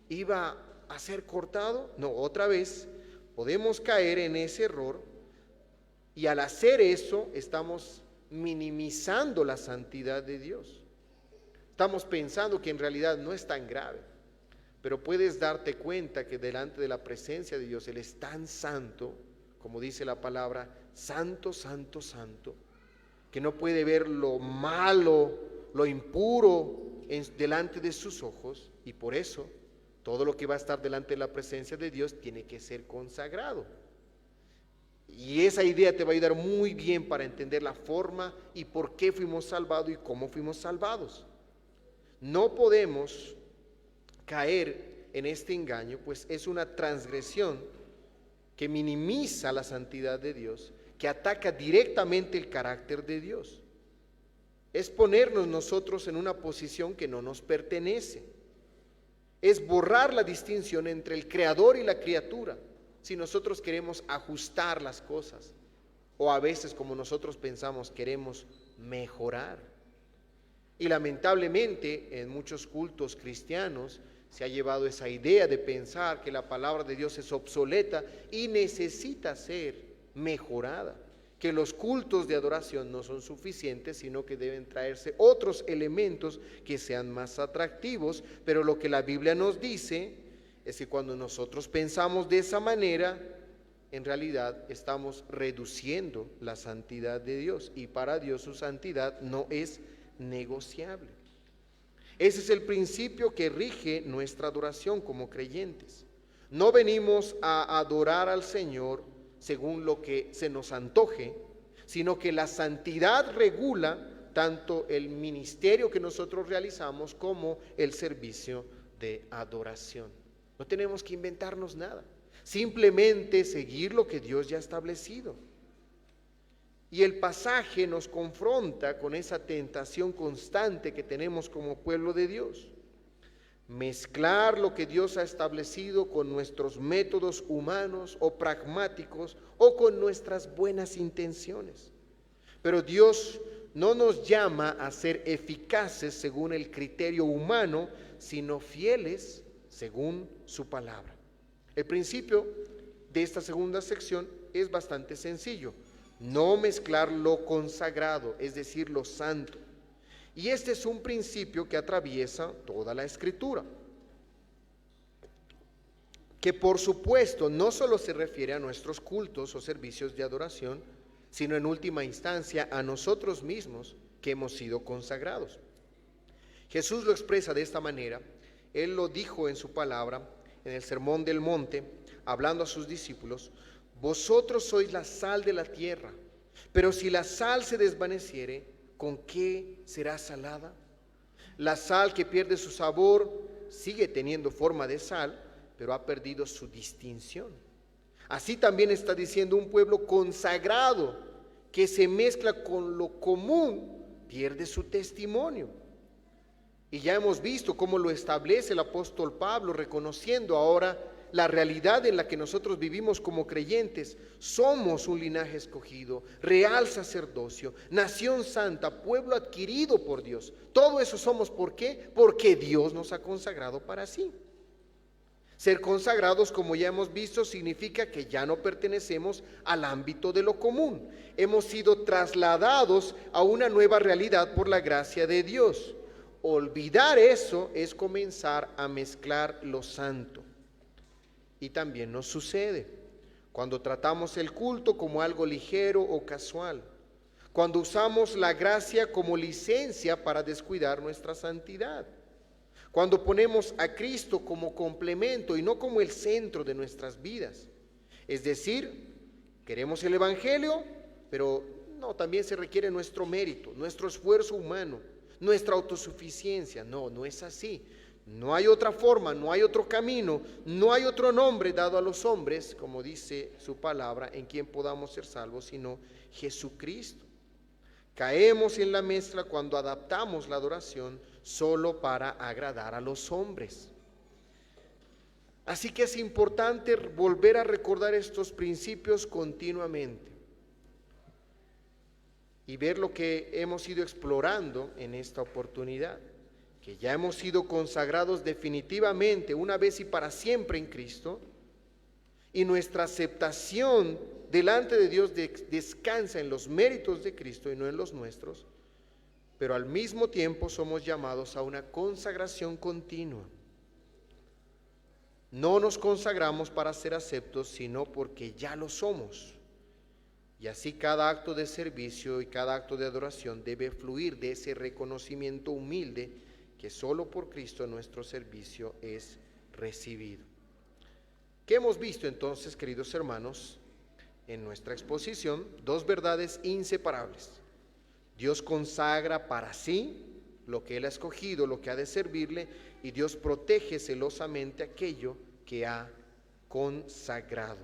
iba a ser cortado. No, otra vez podemos caer en ese error, y al hacer eso estamos minimizando la santidad de Dios. Estamos pensando que en realidad no es tan grave, pero puedes darte cuenta que delante de la presencia de Dios Él es tan santo, como dice la palabra, santo, santo, santo, que no puede ver lo malo, lo impuro delante de sus ojos, y por eso todo lo que va a estar delante de la presencia de Dios tiene que ser consagrado. Y esa idea te va a ayudar muy bien para entender la forma y por qué fuimos salvados y cómo fuimos salvados. No podemos caer en este engaño, pues es una transgresión que minimiza la santidad de Dios, que ataca directamente el carácter de Dios. es ponernos nosotros en una posición que no nos pertenece. Es borrar la distinción entre el creador y la criatura, si nosotros queremos ajustar las cosas, o a veces, como nosotros pensamos, queremos mejorar. Y lamentablemente en muchos cultos cristianos se ha llevado esa idea de pensar que la palabra de Dios es obsoleta y necesita ser mejorada, que los cultos de adoración no son suficientes, sino que deben traerse otros elementos que sean más atractivos. Pero lo que la Biblia nos dice es que cuando nosotros pensamos de esa manera, en realidad estamos reduciendo la santidad de Dios, y para Dios su santidad no es negociable. Ese es el principio que rige nuestra adoración como creyentes. No venimos a adorar al Señor según lo que se nos antoje, sino que la santidad regula tanto el ministerio que nosotros realizamos como el servicio de adoración. No tenemos que inventarnos nada, simplemente seguir lo que Dios ya ha establecido. Y el pasaje nos confronta con esa tentación constante que tenemos como pueblo de Dios. Mezclar lo que Dios ha establecido con nuestros métodos humanos o pragmáticos o con nuestras buenas intenciones. Pero Dios no nos llama a ser eficaces según el criterio humano, sino fieles según su palabra. El principio de esta segunda sección es bastante sencillo: no mezclar lo consagrado, es decir, lo santo. Y este es un principio que atraviesa toda la Escritura, que por supuesto no solo se refiere a nuestros cultos o servicios de adoración, sino en última instancia a nosotros mismos que hemos sido consagrados. Jesús lo expresa de esta manera. Él lo dijo en su palabra, en el Sermón del Monte, hablando a sus discípulos: vosotros sois la sal de la tierra, pero si la sal se desvaneciere, ¿con qué será salada? La sal que pierde su sabor sigue teniendo forma de sal, pero ha perdido su distinción. Así también está diciendo: un pueblo consagrado que se mezcla con lo común pierde su testimonio. Y ya hemos visto cómo lo establece el apóstol Pablo, reconociendo ahora la realidad en la que nosotros vivimos como creyentes. Somos un linaje escogido, real sacerdocio, nación santa, pueblo adquirido por Dios. Todo eso somos, ¿por qué? Porque Dios nos ha consagrado para sí. Ser consagrados, como ya hemos visto, significa que ya no pertenecemos al ámbito de lo común. Hemos sido trasladados a una nueva realidad por la gracia de Dios. Olvidar eso es comenzar a mezclar lo santo. Y también nos sucede cuando tratamos el culto como algo ligero o casual, cuando usamos la gracia como licencia para descuidar nuestra santidad, cuando ponemos a Cristo como complemento y no como el centro de nuestras vidas. Es decir, queremos el Evangelio, pero no, también se requiere nuestro mérito, nuestro esfuerzo humano, nuestra autosuficiencia. No, no es así. No hay otra forma, no hay otro camino, no hay otro nombre dado a los hombres, como dice su palabra, en quien podamos ser salvos, sino Jesucristo. Caemos en la mezcla cuando adaptamos la adoración solo para agradar a los hombres. Así que es importante volver a recordar estos principios continuamente y ver lo que hemos ido explorando en esta oportunidad, que ya hemos sido consagrados definitivamente una vez y para siempre en Cristo, y nuestra aceptación delante de Dios descansa en los méritos de Cristo y no en los nuestros, pero al mismo tiempo somos llamados a una consagración continua. No nos consagramos para ser aceptos, sino porque ya lo somos. Y así cada acto de servicio y cada acto de adoración debe fluir de ese reconocimiento humilde que solo por Cristo nuestro servicio es recibido. ¿Qué hemos visto entonces, queridos hermanos? En nuestra exposición, dos verdades inseparables. Dios consagra para sí lo que Él ha escogido, lo que ha de servirle, y Dios protege celosamente aquello que ha consagrado.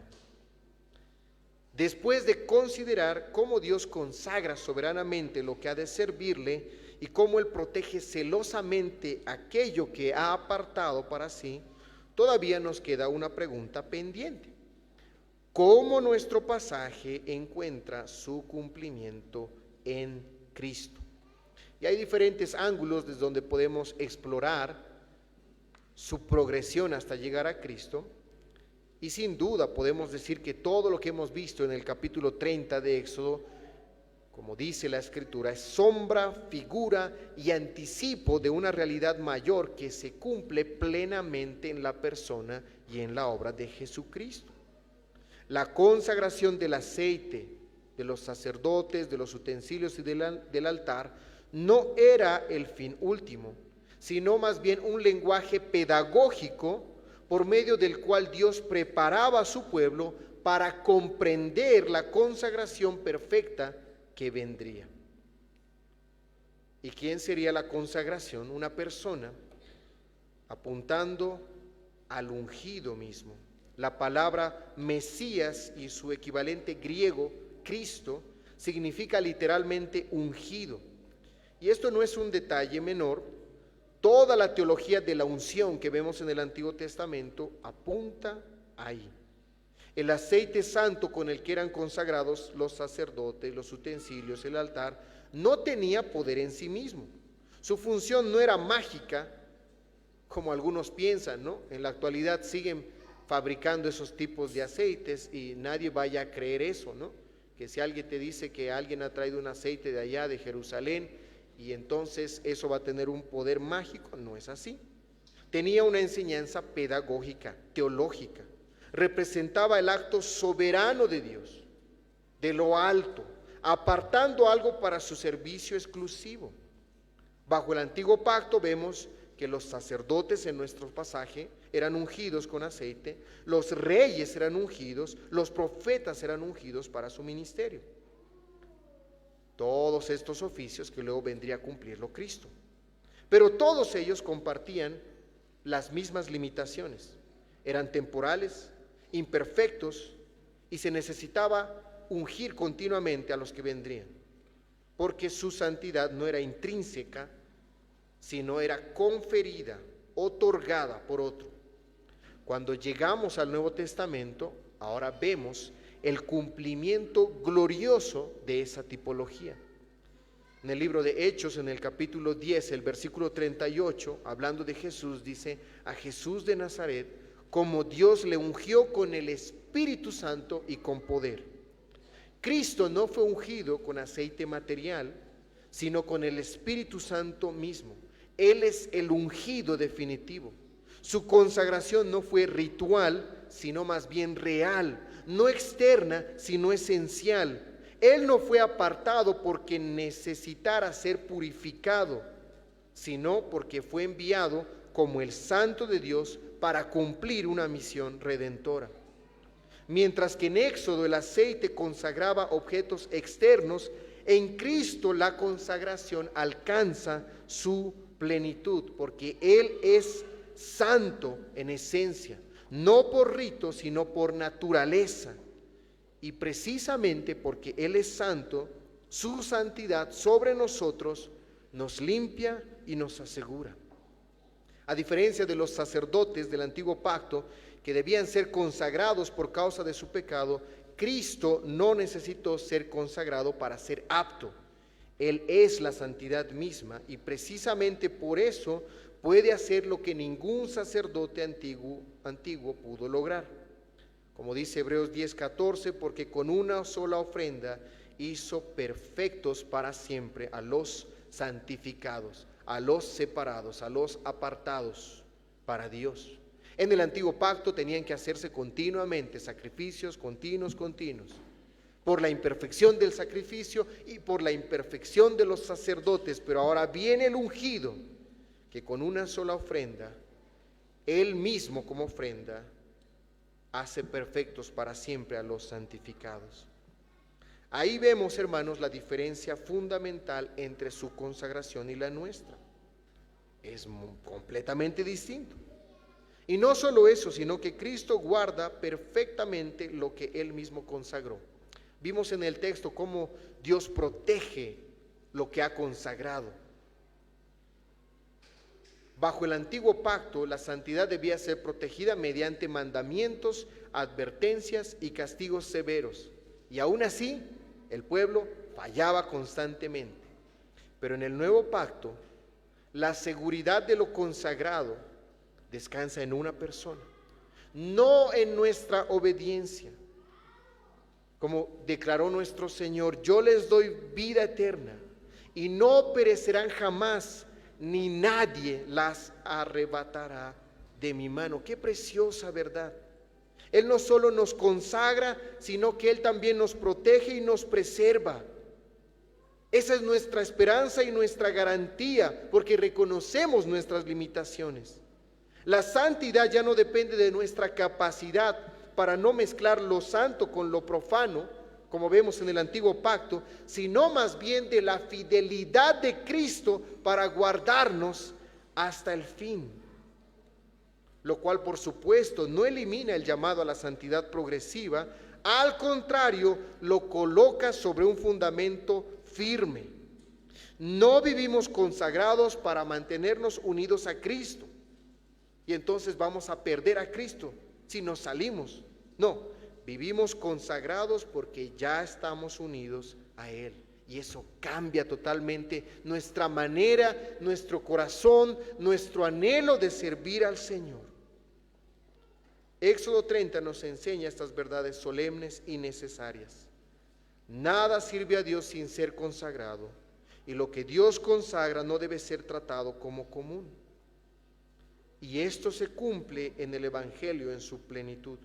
Después de considerar cómo Dios consagra soberanamente lo que ha de servirle y cómo Él protege celosamente aquello que ha apartado para sí, todavía nos queda una pregunta pendiente. ¿Cómo nuestro pasaje encuentra su cumplimiento en Cristo? Y hay diferentes ángulos desde donde podemos explorar su progresión hasta llegar a Cristo. Y sin duda podemos decir que todo lo que hemos visto en el capítulo 30 de Éxodo, como dice la Escritura, es sombra, figura y anticipo de una realidad mayor que se cumple plenamente en la persona y en la obra de Jesucristo. La consagración del aceite, de los sacerdotes, de los utensilios y del altar, no era el fin último, sino más bien un lenguaje pedagógico por medio del cual Dios preparaba a su pueblo para comprender la consagración perfecta que vendría. ¿Y quién sería la consagración? Una persona apuntando al ungido mismo. La palabra Mesías y su equivalente griego, Cristo, significa literalmente ungido. Y esto no es un detalle menor. Toda la teología de la unción que vemos en el Antiguo Testamento apunta ahí. El aceite santo con el que eran consagrados los sacerdotes, los utensilios, el altar, no tenía poder en sí mismo. Su función no era mágica, como algunos piensan, ¿no? En la actualidad siguen fabricando esos tipos de aceites y nadie vaya a creer eso, ¿no? Que si alguien te dice que alguien ha traído un aceite de allá, de Jerusalén, y entonces eso va a tener un poder mágico, no es así. Tenía una enseñanza pedagógica, teológica. Representaba el acto soberano de Dios, de lo alto, apartando algo para su servicio exclusivo. Bajo el antiguo pacto vemos que los sacerdotes en nuestro pasaje eran ungidos con aceite, los reyes eran ungidos, los profetas eran ungidos para su ministerio. Todos estos oficios que luego vendría a cumplirlo Cristo. Pero todos ellos compartían las mismas limitaciones. Eran temporales, imperfectos y se necesitaba ungir continuamente a los que vendrían, porque su santidad no era intrínseca, sino era conferida, otorgada por otro. Cuando llegamos al Nuevo Testamento, ahora vemos el cumplimiento glorioso de esa tipología. En el libro de Hechos, en el capítulo 10, el versículo 38, hablando de Jesús, dice: a Jesús de Nazaret, como Dios le ungió con el Espíritu Santo y con poder. Cristo no fue ungido con aceite material, sino con el Espíritu Santo mismo. Él es el ungido definitivo. Su consagración no fue ritual, sino más bien real, no externa, sino esencial. Él no fue apartado porque necesitara ser purificado, sino porque fue enviado como el Santo de Dios para cumplir una misión redentora. Mientras que en Éxodo el aceite consagraba objetos externos, en Cristo la consagración alcanza su plenitud, porque Él es santo en esencia, no por rito, sino por naturaleza. Y precisamente porque Él es santo, su santidad sobre nosotros nos limpia y nos asegura. A diferencia de los sacerdotes del antiguo pacto, que debían ser consagrados por causa de su pecado, Cristo no necesitó ser consagrado para ser apto. Él es la santidad misma y precisamente por eso puede hacer lo que ningún sacerdote antiguo pudo lograr. Como dice Hebreos 10:14, porque con una sola ofrenda hizo perfectos para siempre a los santificados, a los separados, a los apartados para Dios. En el antiguo pacto tenían que hacerse continuamente sacrificios continuos, por la imperfección del sacrificio y por la imperfección de los sacerdotes, pero ahora viene el ungido, que con una sola ofrenda, Él mismo como ofrenda, hace perfectos para siempre a los santificados. Ahí vemos, hermanos, la diferencia fundamental entre su consagración y la nuestra. Es completamente distinto. Y no solo eso, sino que Cristo guarda perfectamente lo que Él mismo consagró. Vimos en el texto cómo Dios protege lo que ha consagrado. Bajo el antiguo pacto, la santidad debía ser protegida mediante mandamientos, advertencias y castigos severos. Y aún así, el pueblo fallaba constantemente. Pero en el nuevo pacto, la seguridad de lo consagrado descansa en una persona, no en nuestra obediencia. Como declaró nuestro Señor: yo les doy vida eterna y no perecerán jamás, ni nadie las arrebatará de mi mano. Qué preciosa verdad. Él no solo nos consagra, sino que Él también nos protege y nos preserva. Esa es nuestra esperanza y nuestra garantía, porque reconocemos nuestras limitaciones. La santidad ya no depende de nuestra capacidad para no mezclar lo santo con lo profano, como vemos en el antiguo pacto, sino más bien de la fidelidad de Cristo para guardarnos hasta el fin. Lo cual, por supuesto, no elimina el llamado a la santidad progresiva, al contrario, lo coloca sobre un fundamento firme. No vivimos consagrados para mantenernos unidos a Cristo, y entonces vamos a perder a Cristo si nos salimos. No, vivimos consagrados porque ya estamos unidos a Él. Y eso cambia totalmente nuestra manera, nuestro corazón, nuestro anhelo de servir al Señor. Éxodo 30 nos enseña estas verdades solemnes y necesarias. Nada sirve a Dios sin ser consagrado, y lo que Dios consagra no debe ser tratado como común. Y esto se cumple en el Evangelio en su plenitud,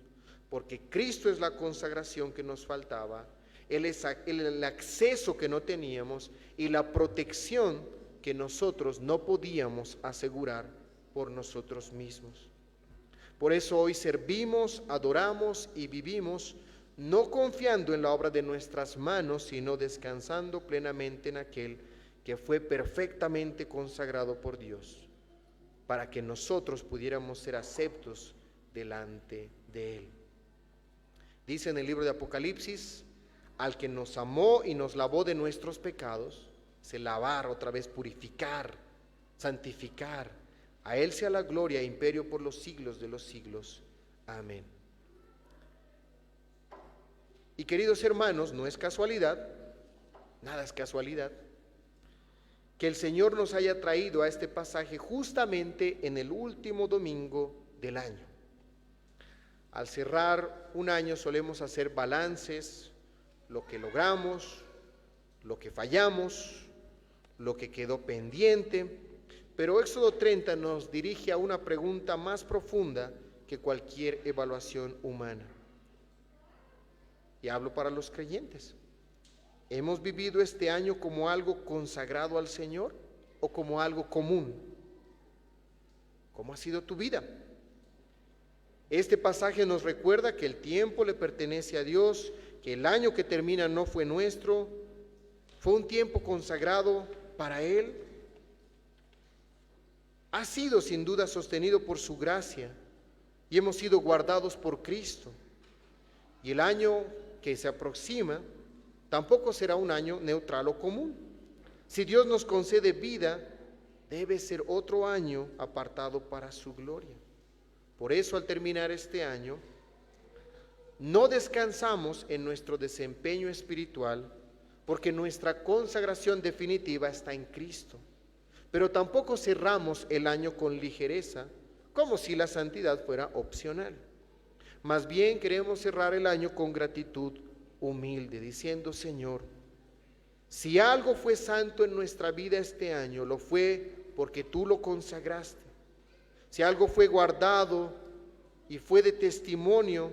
porque Cristo es la consagración que nos faltaba, Él es el acceso que no teníamos y la protección que nosotros no podíamos asegurar por nosotros mismos. Por eso hoy servimos, adoramos y vivimos, no confiando en la obra de nuestras manos, sino descansando plenamente en aquel que fue perfectamente consagrado por Dios, para que nosotros pudiéramos ser aceptos delante de Él. Dice en el libro de Apocalipsis: al que nos amó y nos lavó de nuestros pecados, se lavar, otra vez purificar, santificar. A Él sea la gloria e imperio por los siglos de los siglos. Amén. Y queridos hermanos, no es casualidad, nada es casualidad, que el Señor nos haya traído a este pasaje justamente en el último domingo del año. Al cerrar un año solemos hacer balances, lo que logramos, lo que fallamos, lo que quedó pendiente, pero Éxodo 30 nos dirige a una pregunta más profunda que cualquier evaluación humana. Y hablo para los creyentes. ¿Hemos vivido este año como algo consagrado al Señor o como algo común? ¿Cómo ha sido tu vida? Este pasaje nos recuerda que el tiempo le pertenece a Dios, que el año que termina no fue nuestro, fue un tiempo consagrado para Él. Ha sido sin duda sostenido por su gracia y hemos sido guardados por Cristo. Y el año que se aproxima tampoco será un año neutral o común. Si Dios nos concede vida, debe ser otro año apartado para su gloria. Por eso, al terminar este año, no descansamos en nuestro desempeño espiritual, porque nuestra consagración definitiva está en Cristo. Pero tampoco cerramos el año con ligereza, como si la santidad fuera opcional. Más bien queremos cerrar el año con gratitud humilde, diciendo: Señor, si algo fue santo en nuestra vida este año, lo fue porque tú lo consagraste. Si algo fue guardado y fue de testimonio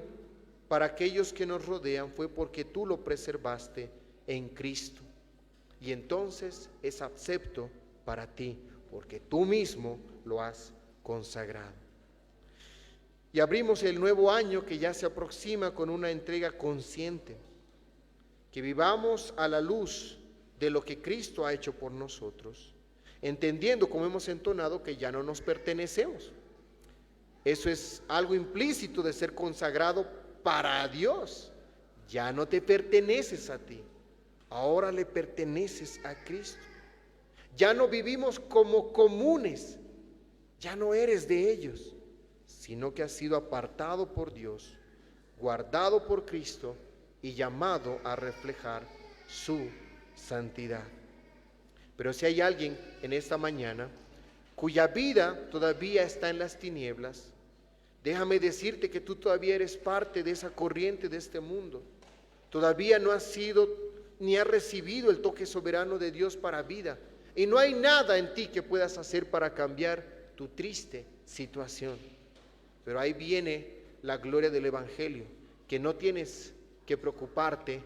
para aquellos que nos rodean, fue porque tú lo preservaste en Cristo. Y entonces es acepto para ti, porque tú mismo lo has consagrado. Y abrimos el nuevo año que ya se aproxima con una entrega consciente, que vivamos a la luz de lo que Cristo ha hecho por nosotros, entendiendo, como hemos entonado, que ya no nos pertenecemos. Eso es algo implícito de ser consagrado para Dios. Ya no te perteneces a ti, ahora le perteneces a Cristo. Ya no vivimos como comunes, ya no eres de ellos, sino que has sido apartado por Dios, guardado por Cristo y llamado a reflejar su santidad. Pero si hay alguien en esta mañana cuya vida todavía está en las tinieblas, déjame decirte que tú todavía eres parte de esa corriente de este mundo. Todavía no has sido ni has recibido el toque soberano de Dios para vida. Y no hay nada en ti que puedas hacer para cambiar tu triste situación. Pero ahí viene la gloria del Evangelio, que no tienes que preocuparte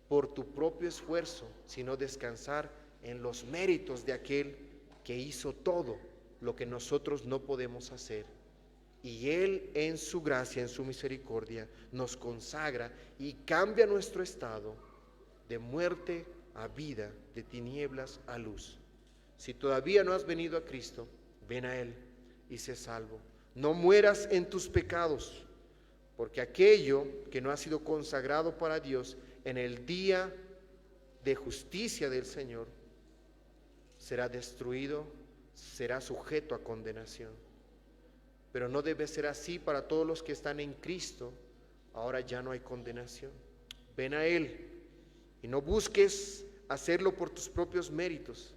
por tu propio esfuerzo, sino descansar en los méritos de aquel que hizo todo lo que nosotros no podemos hacer. Y Él en su gracia, en su misericordia, nos consagra y cambia nuestro estado de muerte a vida, de tinieblas a luz. Si todavía no has venido a Cristo, ven a Él y sé salvo. No mueras en tus pecados, porque aquello que no ha sido consagrado para Dios en el día de justicia del Señor será destruido, será sujeto a condenación. Pero no debe ser así para todos los que están en Cristo. Ahora ya no hay condenación. Ven a Él y no busques hacerlo por tus propios méritos,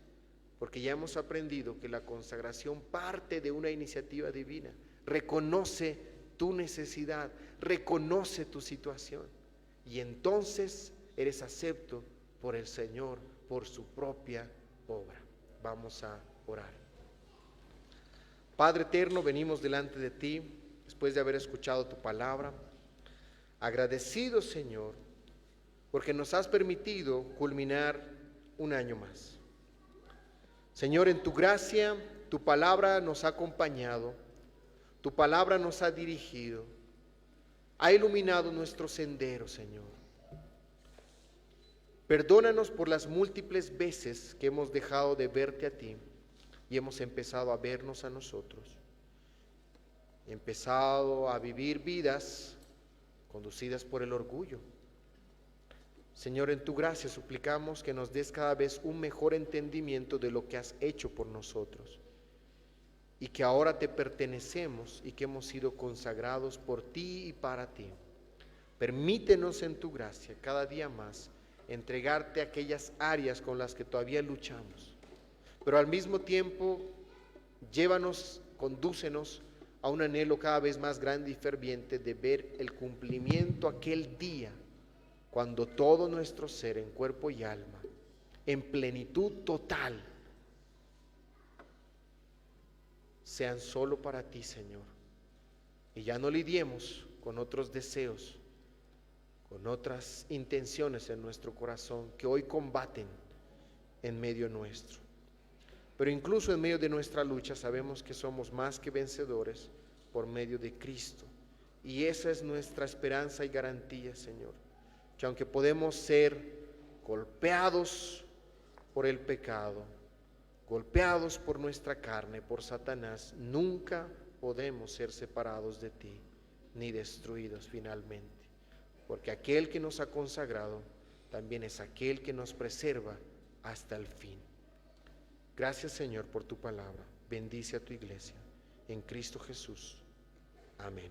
porque ya hemos aprendido que la consagración parte de una iniciativa divina. Reconoce tu necesidad, reconoce tu situación y entonces eres acepto por el Señor, por su propia obra. Vamos a orar. Padre eterno, venimos delante de ti después de haber escuchado tu palabra, agradecidos, Señor, porque nos has permitido culminar un año más. Señor, en tu gracia, tu palabra nos ha acompañado, tu palabra nos ha dirigido, ha iluminado nuestro sendero, Señor. Perdónanos por las múltiples veces que hemos dejado de verte a ti y hemos empezado a vernos a nosotros. Empezado a vivir vidas conducidas por el orgullo. Señor, en tu gracia suplicamos que nos des cada vez un mejor entendimiento de lo que has hecho por nosotros y que ahora te pertenecemos y que hemos sido consagrados por ti y para ti. Permítenos en tu gracia cada día más entregarte aquellas áreas con las que todavía luchamos, pero al mismo tiempo llévanos, condúcenos a un anhelo cada vez más grande y ferviente de ver el cumplimiento aquel día cuando todo nuestro ser en cuerpo y alma, en plenitud total, sean solo para ti, Señor, y ya no lidiemos con otros deseos, con otras intenciones en nuestro corazón que hoy combaten en medio nuestro. Pero incluso en medio de nuestra lucha sabemos que somos más que vencedores por medio de Cristo. Y esa es nuestra esperanza y garantía, Señor. Que aunque podemos ser golpeados por el pecado, golpeados por nuestra carne, por Satanás, nunca podemos ser separados de ti, ni destruidos finalmente. Porque aquel que nos ha consagrado también es aquel que nos preserva hasta el fin. Gracias, Señor, por tu palabra. Bendice a tu iglesia. En Cristo Jesús. Amén.